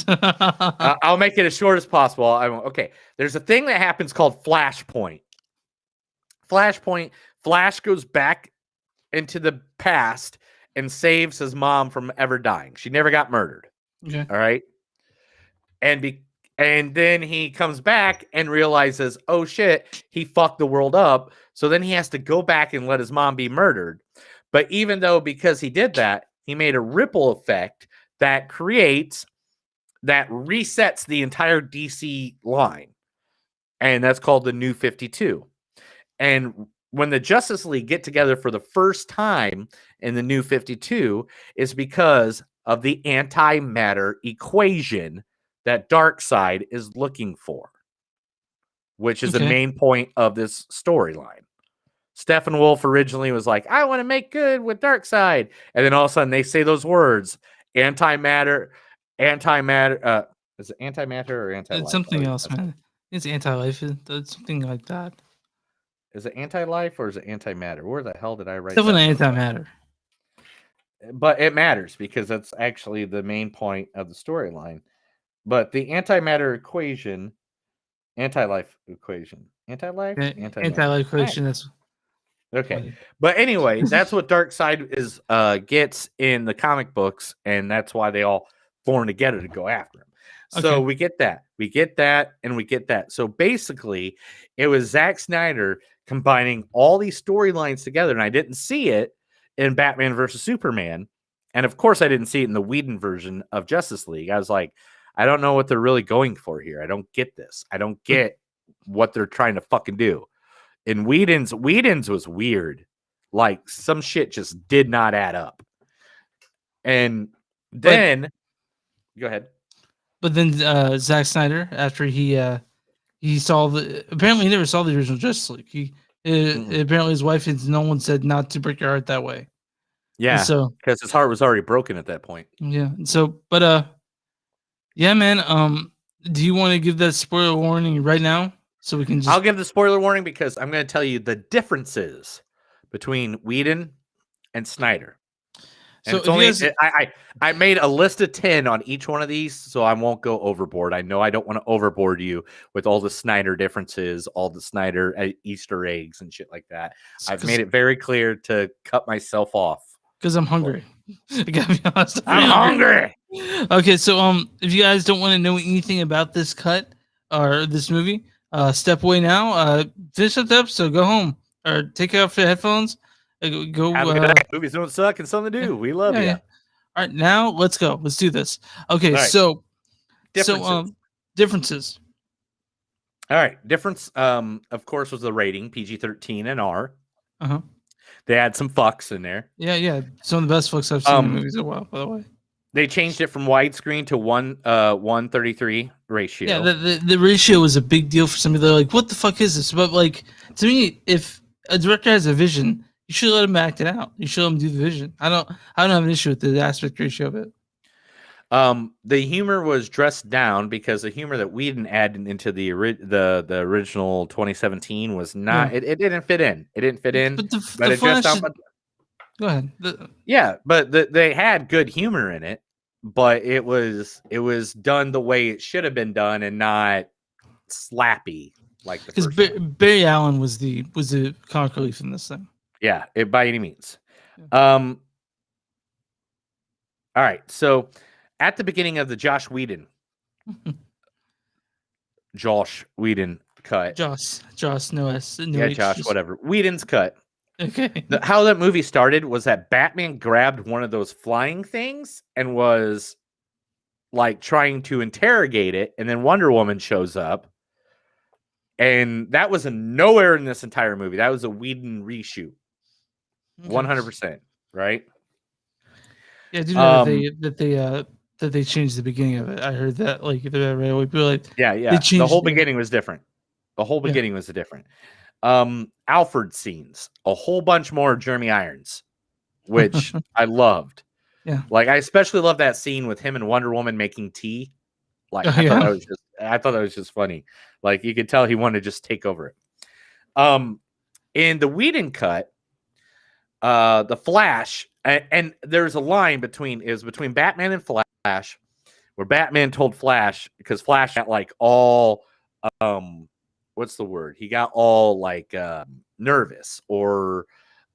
A: I'll make it as short as possible. Okay. There's a thing that happens called Flashpoint. Flash goes back into the past and saves his mom from ever dying. She never got murdered.
B: Okay.
A: All right. And then he comes back and realizes, oh shit, he fucked the world up. So then he has to go back and let his mom be murdered. But even though because he did that, he made a ripple effect that resets the entire DC line. And that's called the New 52. And when the Justice League get together for the first time in the New 52 is because of the antimatter equation that Darkseid is looking for, which is the main point of this storyline. Steppenwolf originally was like, I want to make good with Darkseid. And then all of a sudden they say those words, antimatter. Is it antimatter or anti-life?
B: It's something else, man. It's anti-life. It's something like that.
A: Is it anti-life or is it antimatter? Where the hell did I write
B: Definitely
A: that?
B: antimatter.
A: But it matters because that's actually the main point of the storyline. But the antimatter equation, anti-life equation, anti-life,
B: Anti-life equation. That's
A: okay. But anyway, that's what Darkseid is gets in the comic books, and that's why they all form together to go after him. So we get that, and we get that. So basically, it was Zack Snyder combining all these storylines together, and I didn't see it in Batman versus Superman, and of course, I didn't see it in the Whedon version of Justice League. I was like, I don't know what they're really going for here. I don't get this. I don't get what they're trying to fucking do. And Whedon's was weird. Like some shit just did not add up. And then go ahead.
B: But then Zack Snyder, after he saw apparently he never saw the original Justice League. Apparently his wife and no one said not to break your heart that way.
A: Yeah.
B: So
A: because his heart was already broken at that point.
B: Yeah. So yeah, man. Do you want to give that spoiler warning right now? So we can just...
A: I'll give the spoiler warning because I'm going to tell you the differences between Whedon and Snyder. And
B: so
A: it's only I made a list of 10 on each one of these, so I won't go overboard. I know I don't want to overboard you with all the Snyder differences, all the Snyder Easter eggs and shit like that. I've made it very clear to cut myself off.
B: Because I'm hungry. I gotta be honest.
A: I'm hungry.
B: Okay, so if you guys don't want to know anything about this cut or this movie, step away now. Finish up the episode. Go home or take off your headphones. Go.
A: Have a good night. Movies don't suck and something to do. We love you.
B: Yeah. All right, now let's go. Let's do this. Okay,
A: right.
B: so
A: differences. All right, difference. Of course, was the rating PG-13 and R. They had some fucks in there.
B: Yeah. Some of the best fucks I've seen in movies in a while, by the way.
A: They changed it from widescreen to 1:33 ratio.
B: Yeah, the ratio was a big deal for somebody. They're like, "What the fuck is this?" But like, to me, if a director has a vision, you should let him act it out. You should let him do the vision. I don't have an issue with the aspect ratio of it.
A: The humor was dressed down because the humor that Whedon added into the original 2017 was not. It didn't fit in. It didn't fit in.
B: But
A: but it dressed down.
B: Go ahead.
A: But they had good humor in it, but it was done the way it should have been done and not slappy like the first.
B: Because Barry Allen was the comic relief in this thing.
A: Yeah, by any means. All right, so at the beginning of the Josh Whedon cut.
B: Josh, no S. No
A: yeah,
B: H,
A: Josh, whatever. Whedon's cut.
B: Okay.
A: How that movie started was that Batman grabbed one of those flying things and was like trying to interrogate it, and then Wonder Woman shows up. And that was nowhere in this entire movie. That was a Whedon reshoot. 100%, right?
B: Yeah, I do know that they changed the beginning of it. I heard that right away. People like
A: the whole beginning was different. The whole beginning was different. Alfred scenes, a whole bunch more Jeremy Irons, which I loved.
B: Yeah,
A: like I especially love that scene with him and Wonder Woman making tea. Like I thought that was just funny. Like you could tell he wanted to just take over it. In the Whedon cut, the Flash, and there's a line between Batman and Flash, where Batman told Flash, because Flash got like all what's the word? He got all like nervous or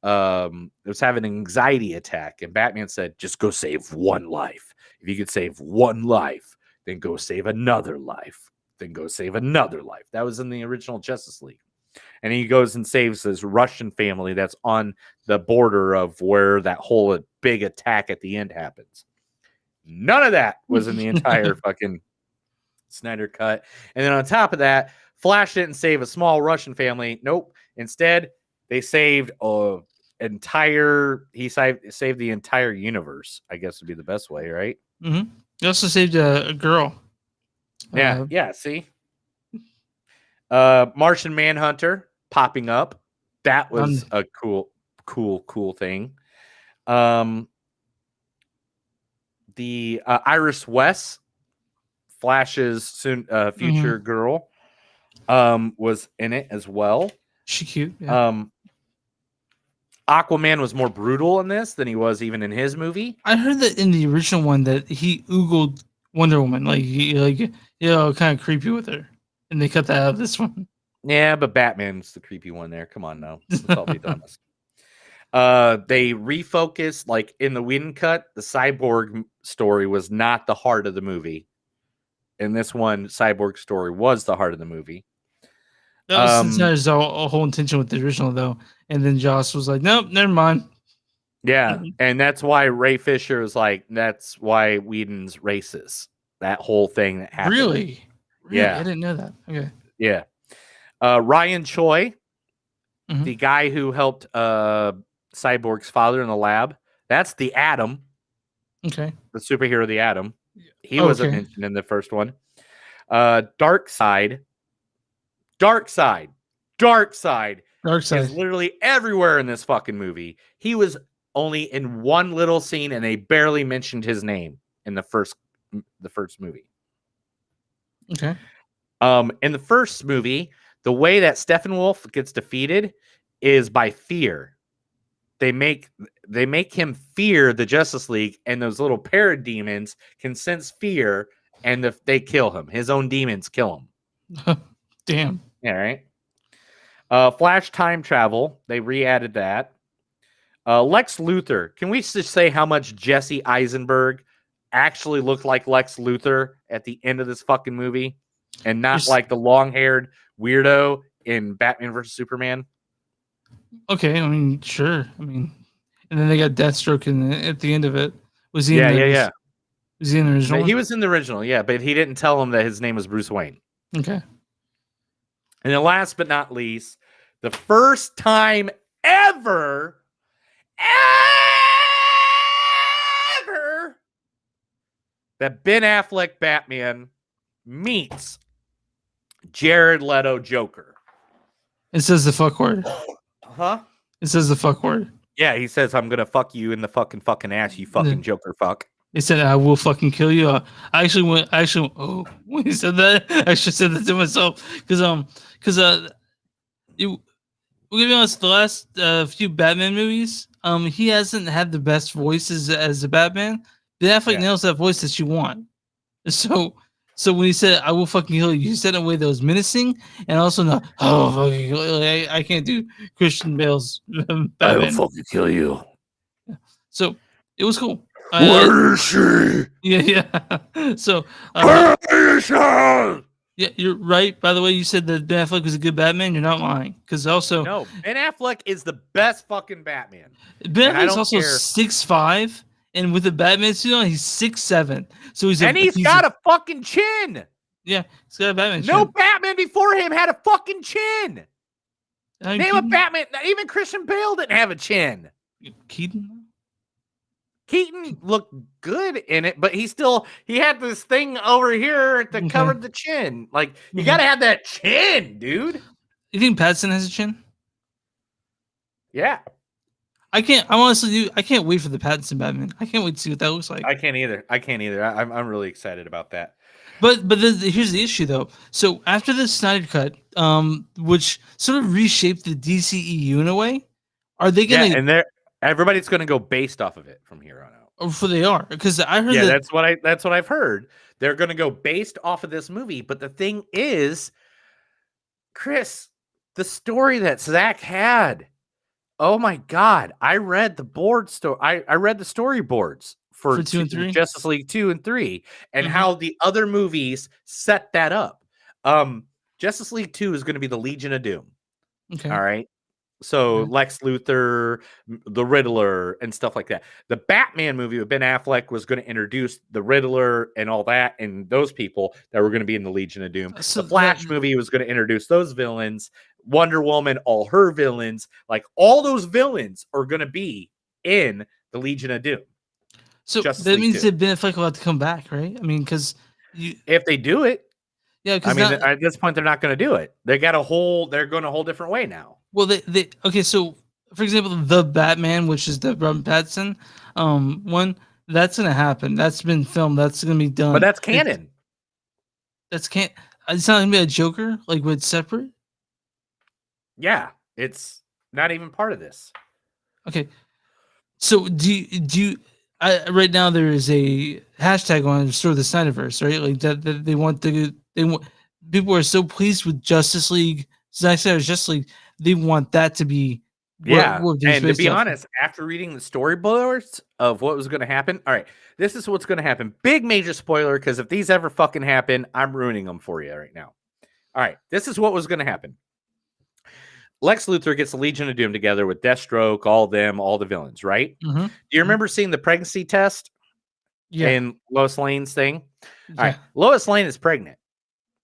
A: was having an anxiety attack, and Batman said, "Just go save one life. If you could save one life, then go save another life. Then go save another life." That was in the original Justice League. And he goes and saves this Russian family that's on the border of where that whole big attack at the end happens. None of that was in the entire fucking Snyder cut. And then on top of that, Flash didn't save a small Russian family. Nope. Instead, they saved an saved the entire universe, I guess would be the best way, right?
B: Mm-hmm. He also saved a girl.
A: Yeah, see? Martian Manhunter popping up. That was a cool thing. The Iris West, Flash's future girl, was in it as well.
B: She cute. Yeah.
A: Aquaman was more brutal in this than he was even in his movie.
B: I heard that in the original one that he oogled Wonder Woman, kind of creepy with her, and they cut that out of this one.
A: Yeah, but Batman's the creepy one there. Come on now. Let's all be honest. They refocused, like in the Whedon cut, the Cyborg story was not the heart of the movie. In this one, Cyborg story was the heart of the movie.
B: That was Snyder's a whole intention with the original, though. And then Joss was like, nope, never mind.
A: Yeah, and that's why Ray Fisher was like, that's why Whedon's racist. That whole thing that happened.
B: Really?
A: Yeah.
B: I didn't know that. Okay.
A: Yeah. Ryan Choi, the guy who helped Cyborg's father in the lab, that's the Atom.
B: Okay.
A: The superhero, the Atom. He wasn't mentioned in the first one. Darkseid is literally everywhere in this fucking movie. He was only in one little scene, and they barely mentioned his name in the first movie.
B: Okay.
A: In the first movie, the way that Steppenwolf gets defeated is by fear. They make him fear the Justice League, and those little parademons can sense fear, and they kill him. His own demons kill him.
B: Damn.
A: Yeah, right. Flash time travel. They re-added that. Lex Luthor. Can we just say how much Jesse Eisenberg actually looked like Lex Luthor at the end of this fucking movie, and not like the long-haired weirdo in Batman vs Superman?
B: Okay, I mean, sure. I mean, and then they got Deathstroke at the end of it. Was he?
A: Yeah.
B: Was he in the original?
A: He was in the original, yeah, but he didn't tell him that his name was Bruce Wayne.
B: Okay.
A: And then last but not least, the first time ever that Ben Affleck Batman meets Jared Leto Joker.
B: It says the fuck word.
A: Huh?
B: It says the fuck word.
A: Yeah, he says, I'm going to fuck you in the fucking ass, you fucking Joker fuck.
B: He said, I will fucking kill you. When he said that, I actually said that to myself. Because we'll be honest, the last few Batman movies, he hasn't had the best voices as a Batman. Ben Affleck nails that voice that you want. So when he said, I will fucking kill you, he said it in a way that was menacing, and also not, I can't do Christian Bale's Batman.
A: I will fucking kill you.
B: So it was cool.
A: Where is she?
B: Yeah. So,
A: where is she?
B: Yeah, you're right. By the way, you said that Ben Affleck was a good Batman. You're not lying. Because also,
A: no, Ben Affleck is the best fucking Batman.
B: Ben Affleck's also 6'5", and with the Batman suit on, he's 6'7". So he's
A: got a fucking chin.
B: Yeah, he's got a Batman chin.
A: No Batman before him had a fucking chin. Name a Batman. Even Christian Bale didn't have a chin. Keaton looked good in it, but he had this thing over here that covered the chin. Like, you got to have that chin, dude.
B: You think Pattinson has a chin?
A: Yeah.
B: I can't wait for the Pattinson Batman. I can't wait to see what that looks like.
A: I can't either. I'm really excited about that.
B: But here's the issue, though. So after the Snyder cut, which sort of reshaped the DCEU in a way, are they going to...
A: and everybody's going to go based off of it from here on out.
B: For they are, because I heard
A: that's what I've heard. They're going to go based off of this movie. But the thing is, Chris, the story that Zach had, oh my God, I read the board story. I read the storyboards for
B: 2 and 3,
A: Justice League 2 and 3, and how the other movies set that up. Justice League 2 is going to be the Legion of Doom.
B: Okay.
A: All right. So Lex Luthor, the Riddler, and stuff like that. The Batman movie with Ben Affleck was going to introduce the Riddler and all that, and those people that were going to be in the Legion of Doom. The Flash movie was going to introduce those villains Wonder Woman, all her villains, like all those villains are going to be in the Legion of Doom.
B: So
A: Justice
B: that
A: League
B: means
A: 2.
B: that Ben Affleck will have to come back, right? I mean, because
A: if they do it,
B: yeah,
A: I
B: because
A: mean, at this point, they're not going to do it. They're going a whole different way now.
B: well, they okay. So, for example, the Batman, which is the Robert Pattinson, one that's gonna happen. That's been filmed. That's gonna be done.
A: But that's canon.
B: It's not gonna be a Joker like with separate.
A: Yeah, it's not even part of this.
B: Okay, so do you? Right now there is a hashtag on Restore the Snyderverse, right? Like that they want people are so pleased with Justice League, Zack Snyder's Justice League. They want that to be
A: and to be honest, after reading the storyboards of what was going to happen, all right, this is what's going to happen. Big major spoiler, because if these ever fucking happen, I'm ruining them for you right now. All right, this is what was going to happen. Lex Luthor gets the Legion of Doom together with Deathstroke, all the villains, right?
B: Mm-hmm.
A: Do you remember seeing the pregnancy test?
B: Yeah.
A: In Lois Lane's thing?
B: Yeah.
A: All right, Lois Lane is pregnant.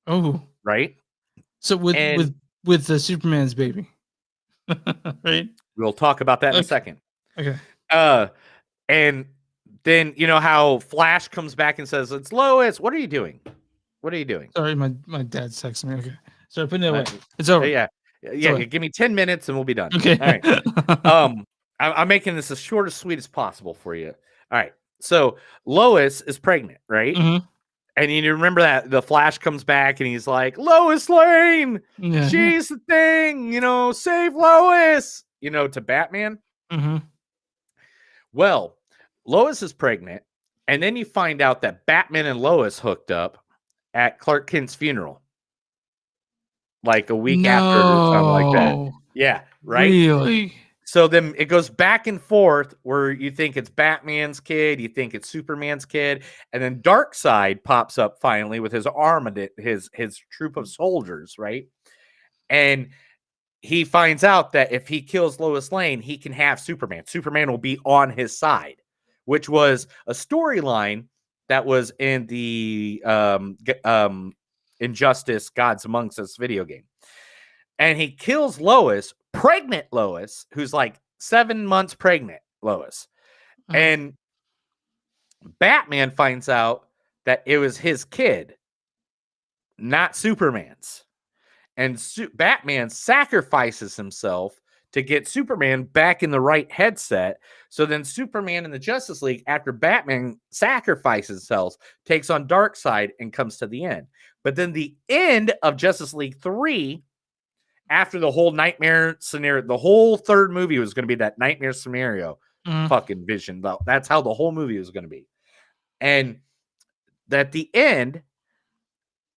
B: Oh.
A: Right?
B: So with the Superman's baby. Right?
A: We'll talk about that in a second.
B: Okay.
A: And then you know how Flash comes back and says, "It's Lois. What are you doing? What are you doing?"
B: Sorry, my dad's texting me. Okay. Sorry, putting it away. It's over.
A: Yeah.
B: Over.
A: Give me 10 minutes and we'll be done.
B: Okay.
A: All right. I'm making this as short as sweet as possible for you. All right. So Lois is pregnant, right?
B: Mm-hmm.
A: And you remember that the Flash comes back and he's like, Lois Lane, she's the thing, save Lois, to Batman.
B: Mm-hmm.
A: Well, Lois is pregnant. And then you find out that Batman and Lois hooked up at Clark Kent's funeral. Like a week after or something like that. Yeah, right?
B: Really?
A: So then it goes back and forth where you think it's Batman's kid, you think it's Superman's kid, and then Darkseid pops up finally with his army, his troop of soldiers, right? And he finds out that if he kills Lois Lane, he can have Superman. Superman will be on his side, which was a storyline that was in the Injustice Gods Amongst Us video game. And he kills Lois, pregnant Lois, who's like 7 months pregnant Lois. And Batman finds out that it was his kid, not Superman's. And Batman sacrifices himself to get Superman back in the right headset. So then Superman in the Justice League, after Batman sacrifices himself, takes on Darkseid and comes to the end. But then the end of Justice League 3, after the whole nightmare scenario, the whole third movie was going to be that nightmare scenario fucking vision. That's how the whole movie was going to be. And at the end,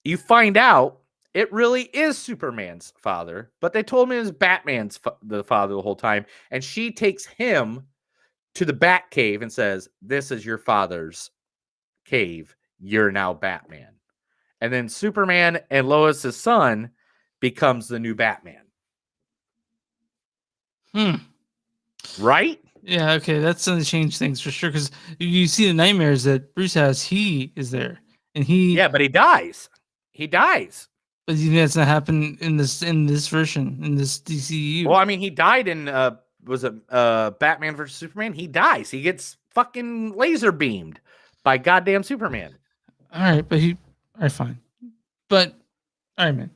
A: you find out it really is Superman's father, but they told me it was Batman's the father the whole time. And she takes him to the Bat Cave and says, "This is your father's cave. You're now Batman." And then Superman and Lois's son becomes the new Batman. Right?
B: Yeah, okay. That's going to change things for sure. Because you see the nightmares that Bruce has, he is there. And
A: Yeah, but he dies. He dies.
B: But you think that's not happen in this version, in this DCU?
A: Well, I mean, he died in was it Batman versus Superman? He dies. He gets fucking laser beamed by goddamn Superman.
B: All right, but all right, fine. But all right, man.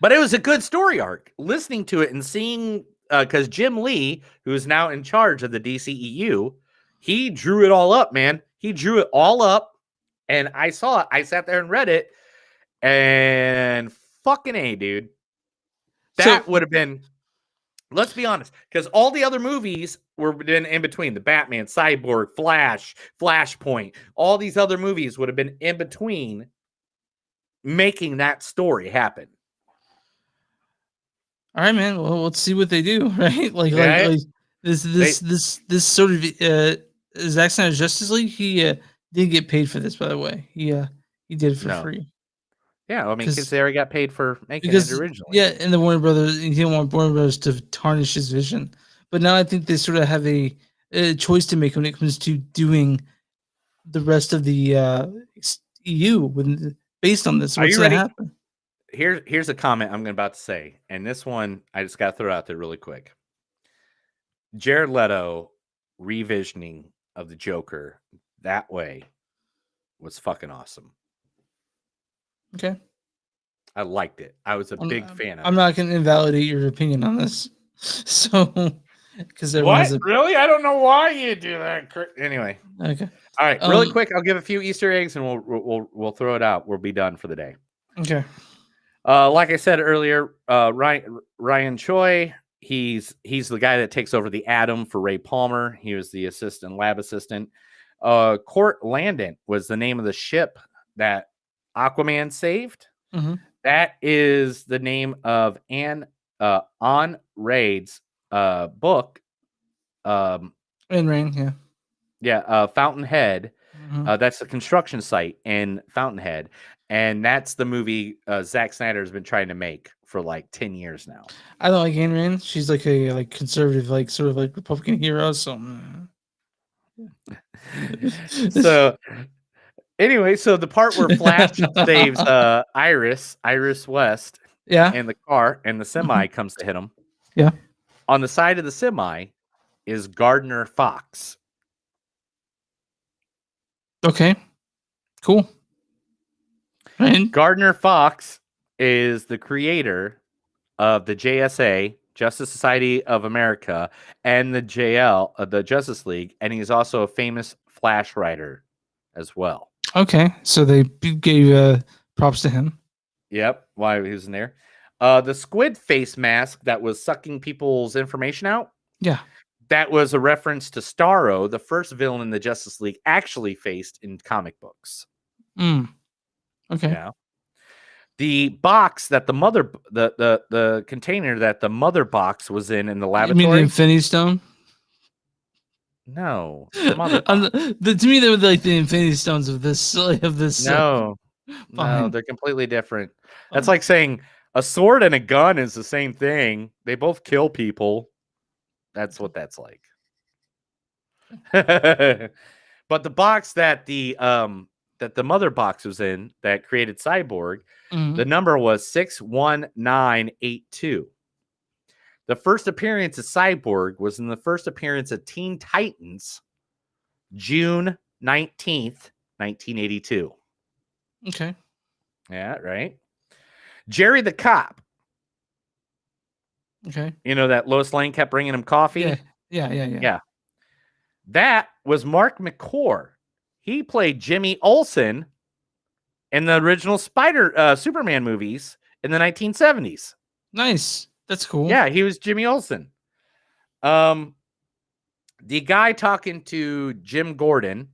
A: But it was a good story arc. Listening to it and seeing, because Jim Lee, who is now in charge of the DCEU, he drew it all up, man. He drew it all up, and I saw it. I sat there and read it, and fucking A, dude. That would have been, let's be honest, because all the other movies were in between. The Batman, Cyborg, Flash, Flashpoint, all these other movies would have been in between making that story happen.
B: All right, man. Well, let's see what they do, right? Like this sort of Zack Snyder's Justice League. He didn't get paid for this, by the way. He did it for free.
A: Yeah, I mean, because they already got paid for making it originally.
B: Yeah, and the Warner Brothers, he didn't want Warner Brothers to tarnish his vision. But now I think they sort of have a choice to make when it comes to doing the rest of the EU based on this. What's going to happen?
A: here's a comment I'm about to say, and this one I just got to throw it out there really quick. Jared Leto revisioning of the Joker that way was fucking awesome.
B: Okay.
A: I liked it. I was a big fan of
B: I'm
A: it.
B: not going to invalidate your opinion on this. So, because everyone
A: What?
B: has a
A: Really? I don't know why you do that. Anyway.
B: okay.
A: All right, really quick. I'll give a few Easter eggs, and we'll throw it out. We'll be done for the day.
B: Okay.
A: Like I said earlier, Ryan Choi. He's the guy that takes over the Atom for Ray Palmer. He was the lab assistant. Court Landon was the name of the ship that Aquaman saved.
B: Mm-hmm.
A: That is the name of On Raid's book.
B: In Rain, yeah.
A: Yeah, Fountainhead.
B: Mhm.
A: That's the construction site in Fountainhead. And that's the movie Zack Snyder has been trying to make for like 10 years now.
B: I don't like Ayn Rand. She's like a conservative, sort of Republican hero. So,
A: so anyway, so the part where Flash saves Iris West,
B: yeah,
A: in the car, and the semi comes to hit him.
B: Yeah.
A: On the side of the semi is Gardner Fox.
B: Okay. Cool. And
A: Gardner Fox is the creator of the JSA, Justice Society of America, and the the Justice League, and he's also a famous Flash writer as well.
B: Okay, so they gave props to him.
A: Yep, why he was in there. The squid face mask that was sucking people's information out.
B: Yeah.
A: That was a reference to Starro, the first villain in the Justice League actually faced in comic books.
B: Okay.
A: Yeah. The box that the container that the mother box was in the
B: You
A: laboratory.
B: mean the Infinity Stone?
A: No, the mother.
B: To me, they were like the Infinity Stones of this.
A: No, they're completely different. That's like saying a sword and a gun is the same thing. They both kill people. That's what that's like. But the box that the mother box was in that created Cyborg, the number was 61982. The first appearance of Cyborg was in the first appearance of Teen Titans, June 19th, 1982.
B: Okay.
A: Yeah, right. Jerry the Cop.
B: Okay.
A: You know that Lois Lane kept bringing him coffee?
B: Yeah.
A: That was Mark McClure. He played Jimmy Olsen in the original Superman movies in the 1970s.
B: Nice. That's cool.
A: Yeah, he was Jimmy Olsen. The guy talking to Jim Gordon,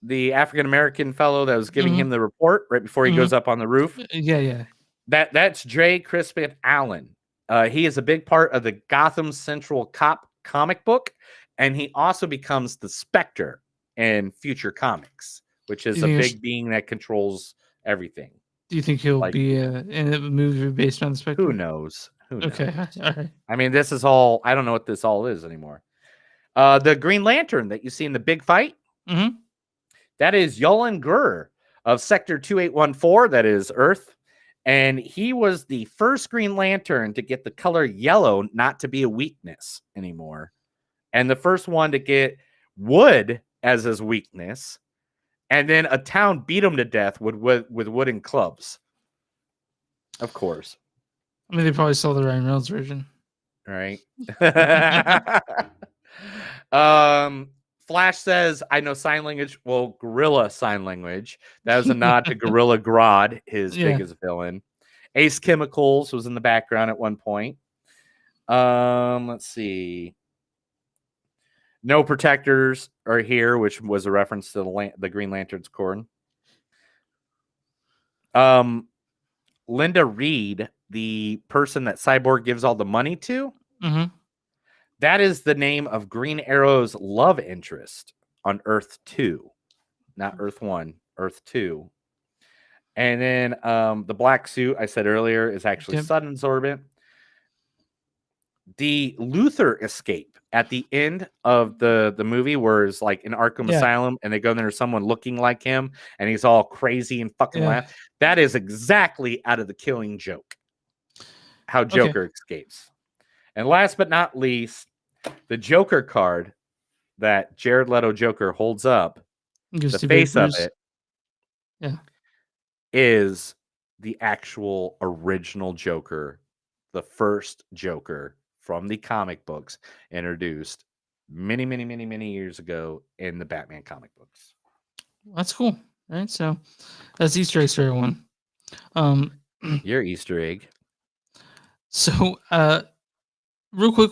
A: the African-American fellow that was giving him the report right before he goes up on the roof.
B: Yeah.
A: That's Dre Crispin Allen. He is a big part of the Gotham Central Cop comic book, and he also becomes the Spectre in future comics, which is a big being that controls everything.
B: Do you think he'll be in a movie based on the Spectre?
A: Who knows?
B: Okay, all right.
A: I mean, this is all. I don't know what this all is anymore. The Green Lantern that you see in the big fight.
B: Mm-hmm.
A: That is Yolan Gur of Sector 2814. That is Earth. And he was the first Green Lantern to get the color yellow not to be a weakness anymore. And the first one to get wood as his weakness. And then a town beat him to death with wooden clubs. Of course.
B: I mean, they probably saw the Ryan Reynolds version.
A: Right. Flash says, I know sign language. Well, Gorilla sign language. That was a nod to Gorilla Grodd, his biggest villain. Ace Chemicals was in the background at one point. Let's see. No Protectors are here, which was a reference to the Green Lantern's corn. Linda Reed, the person that Cyborg gives all the money to, that is the name of Green Arrow's love interest on Earth 2. Not Earth 1, Earth 2. And then the black suit I said earlier is actually Sun Absorbent. the Luther escape at the end of the movie, where it's like in Arkham
B: Yeah.
A: Asylum, and they go in there, someone looking like him, and he's all crazy and fucking
B: Yeah.
A: laugh. That is exactly out of The Killing Joke. How Joker escapes. And last but not least, the Joker card that Jared Leto Joker holds up,
B: Gives
A: the
B: two
A: face of
B: papers.
A: it
B: Yeah.
A: is the actual original Joker, the first Joker from the comic books, introduced many years ago in the Batman comic books.
B: That's cool. Right. So that's Easter eggs for everyone.
A: Your Easter egg.
B: So real quick,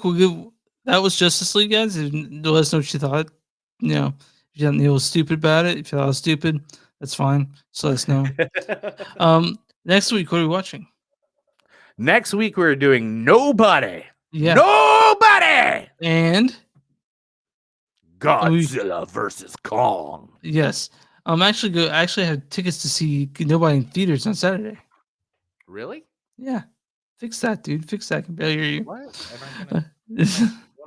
B: that was Justice League, guys. Let us know what you thought. You know, if you thought Neil was stupid about it, if you thought I was stupid, that's fine. So let us know. Next week, what are we watching?
A: Next week we're doing Nobody.
B: Yeah.
A: Nobody.
B: And
A: Godzilla versus Kong.
B: Yes. Actually I have tickets to see Nobody in theaters on Saturday.
A: Really?
B: Yeah. Fix that, dude. Fix that. I can barely hear you.
A: What? What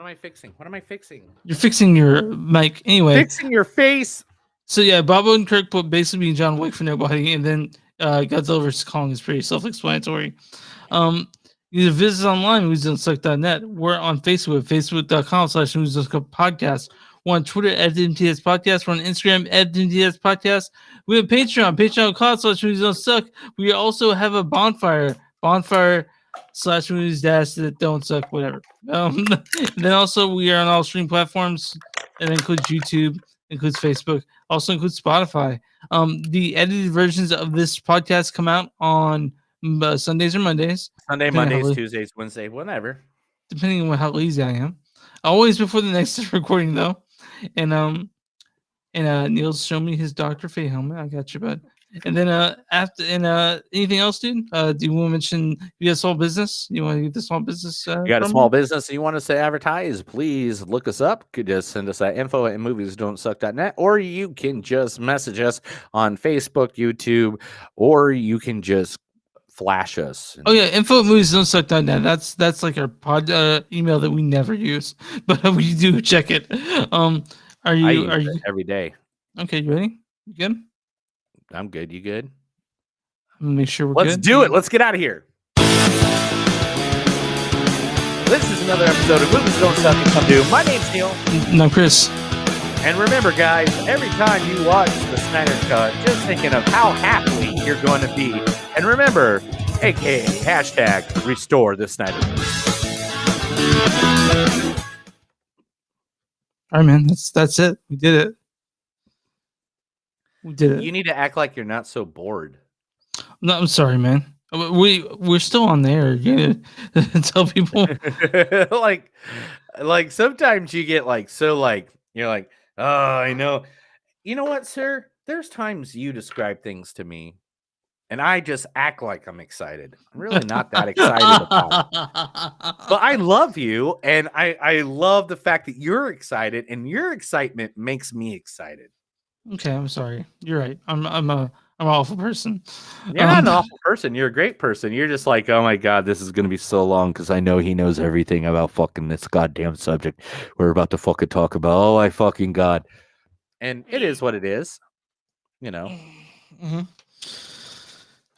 A: am I fixing? What am I fixing?
B: You're fixing your mic. Anyway.
A: Fixing your face.
B: So yeah, Bob Odenkirk put basically being John Wick for Nobody, and then Godzilla vs. Kong is pretty self-explanatory. You can visit us online, moviesdon'tsuck.net. We're on Facebook, facebook.com/moviesdon'tsuck podcast. We're on Twitter at MTS Podcast. We're on Instagram at MTS Podcast. We have Patreon, patreon.com/moviesdon'tsuck. We also have a bonfire/movies-that-don't-suck, whatever. Then also we are on all streaming platforms. It includes YouTube, includes Facebook, also includes Spotify. The edited versions of this podcast come out on Sundays or Mondays.
A: Sunday, Mondays, Tuesdays, Wednesday, whenever.
B: Depending on how lazy I am. Always before the next recording though. And Neil's showing me his Dr. Fate helmet. I got you, bud. And then anything else, dude? Do you want to mention you have a small business? You want to get the small business?
A: You got a small business and you want us to advertise? Please look us up. Could just send us at info@moviesdon'tsuck.net, or you can just message us on Facebook, YouTube, or you can just flash us.
B: Oh yeah, info@moviesdon'tsuck.net. That's like our pod email that we never use, but we do check it. Are you
A: every day?
B: Okay, you ready? You good?
A: I'm good. You good?
B: I'm gonna make sure we're
A: Let's
B: good.
A: do it. Let's get out of here. This is another episode of Movies Don't Suck and Come Do. My name's Neil.
B: No, Chris.
A: And remember, guys, every time you watch the Snyder Cut, just thinking of how happy you're going to be. And remember, aka hashtag restore the Snyder Cut.
B: All right, man. That's it. We did it. We did it.
A: You need to act like you're not so bored.
B: No, I'm sorry, man. We're still on there. You tell people.
A: like sometimes you get like so like you're like, oh, I know. You know what, sir? There's times you describe things to me, and I just act like I'm excited. I'm really not that excited about it. But I love you, and I love the fact that you're excited, and your excitement makes me excited.
B: Okay, I'm sorry. You're right. I'm an awful person.
A: You're not an awful person. You're a great person. You're just like, oh my god, this is gonna be so long because I know he knows everything about fucking this goddamn subject we're about to fucking talk about. Oh my fucking god. And it is what it is. You know.
B: Mm-hmm.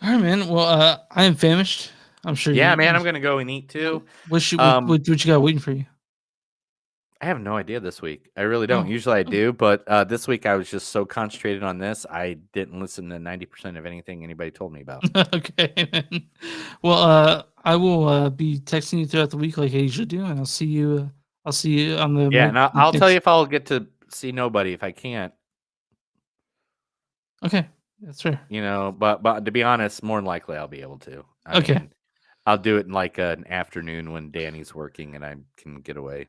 B: All right, man. Well, I am famished. I'm sure.
A: Yeah, man. I'm gonna go and eat too.
B: What you got waiting for you?
A: I have no idea this week. I really don't. Usually I do, but this week I was just so concentrated on this, I didn't listen to 90% of anything anybody told me about.
B: Okay, man. Well, I will be texting you throughout the week like I usually do, and I'll see you. I'll see you on the.
A: Yeah, and I'll tell you if I'll get to see Nobody. If I can't.
B: Okay, that's fair.
A: You know, but to be honest, more than likely I'll be able to. I mean, I'll do it in like an afternoon when Danny's working and I can get away.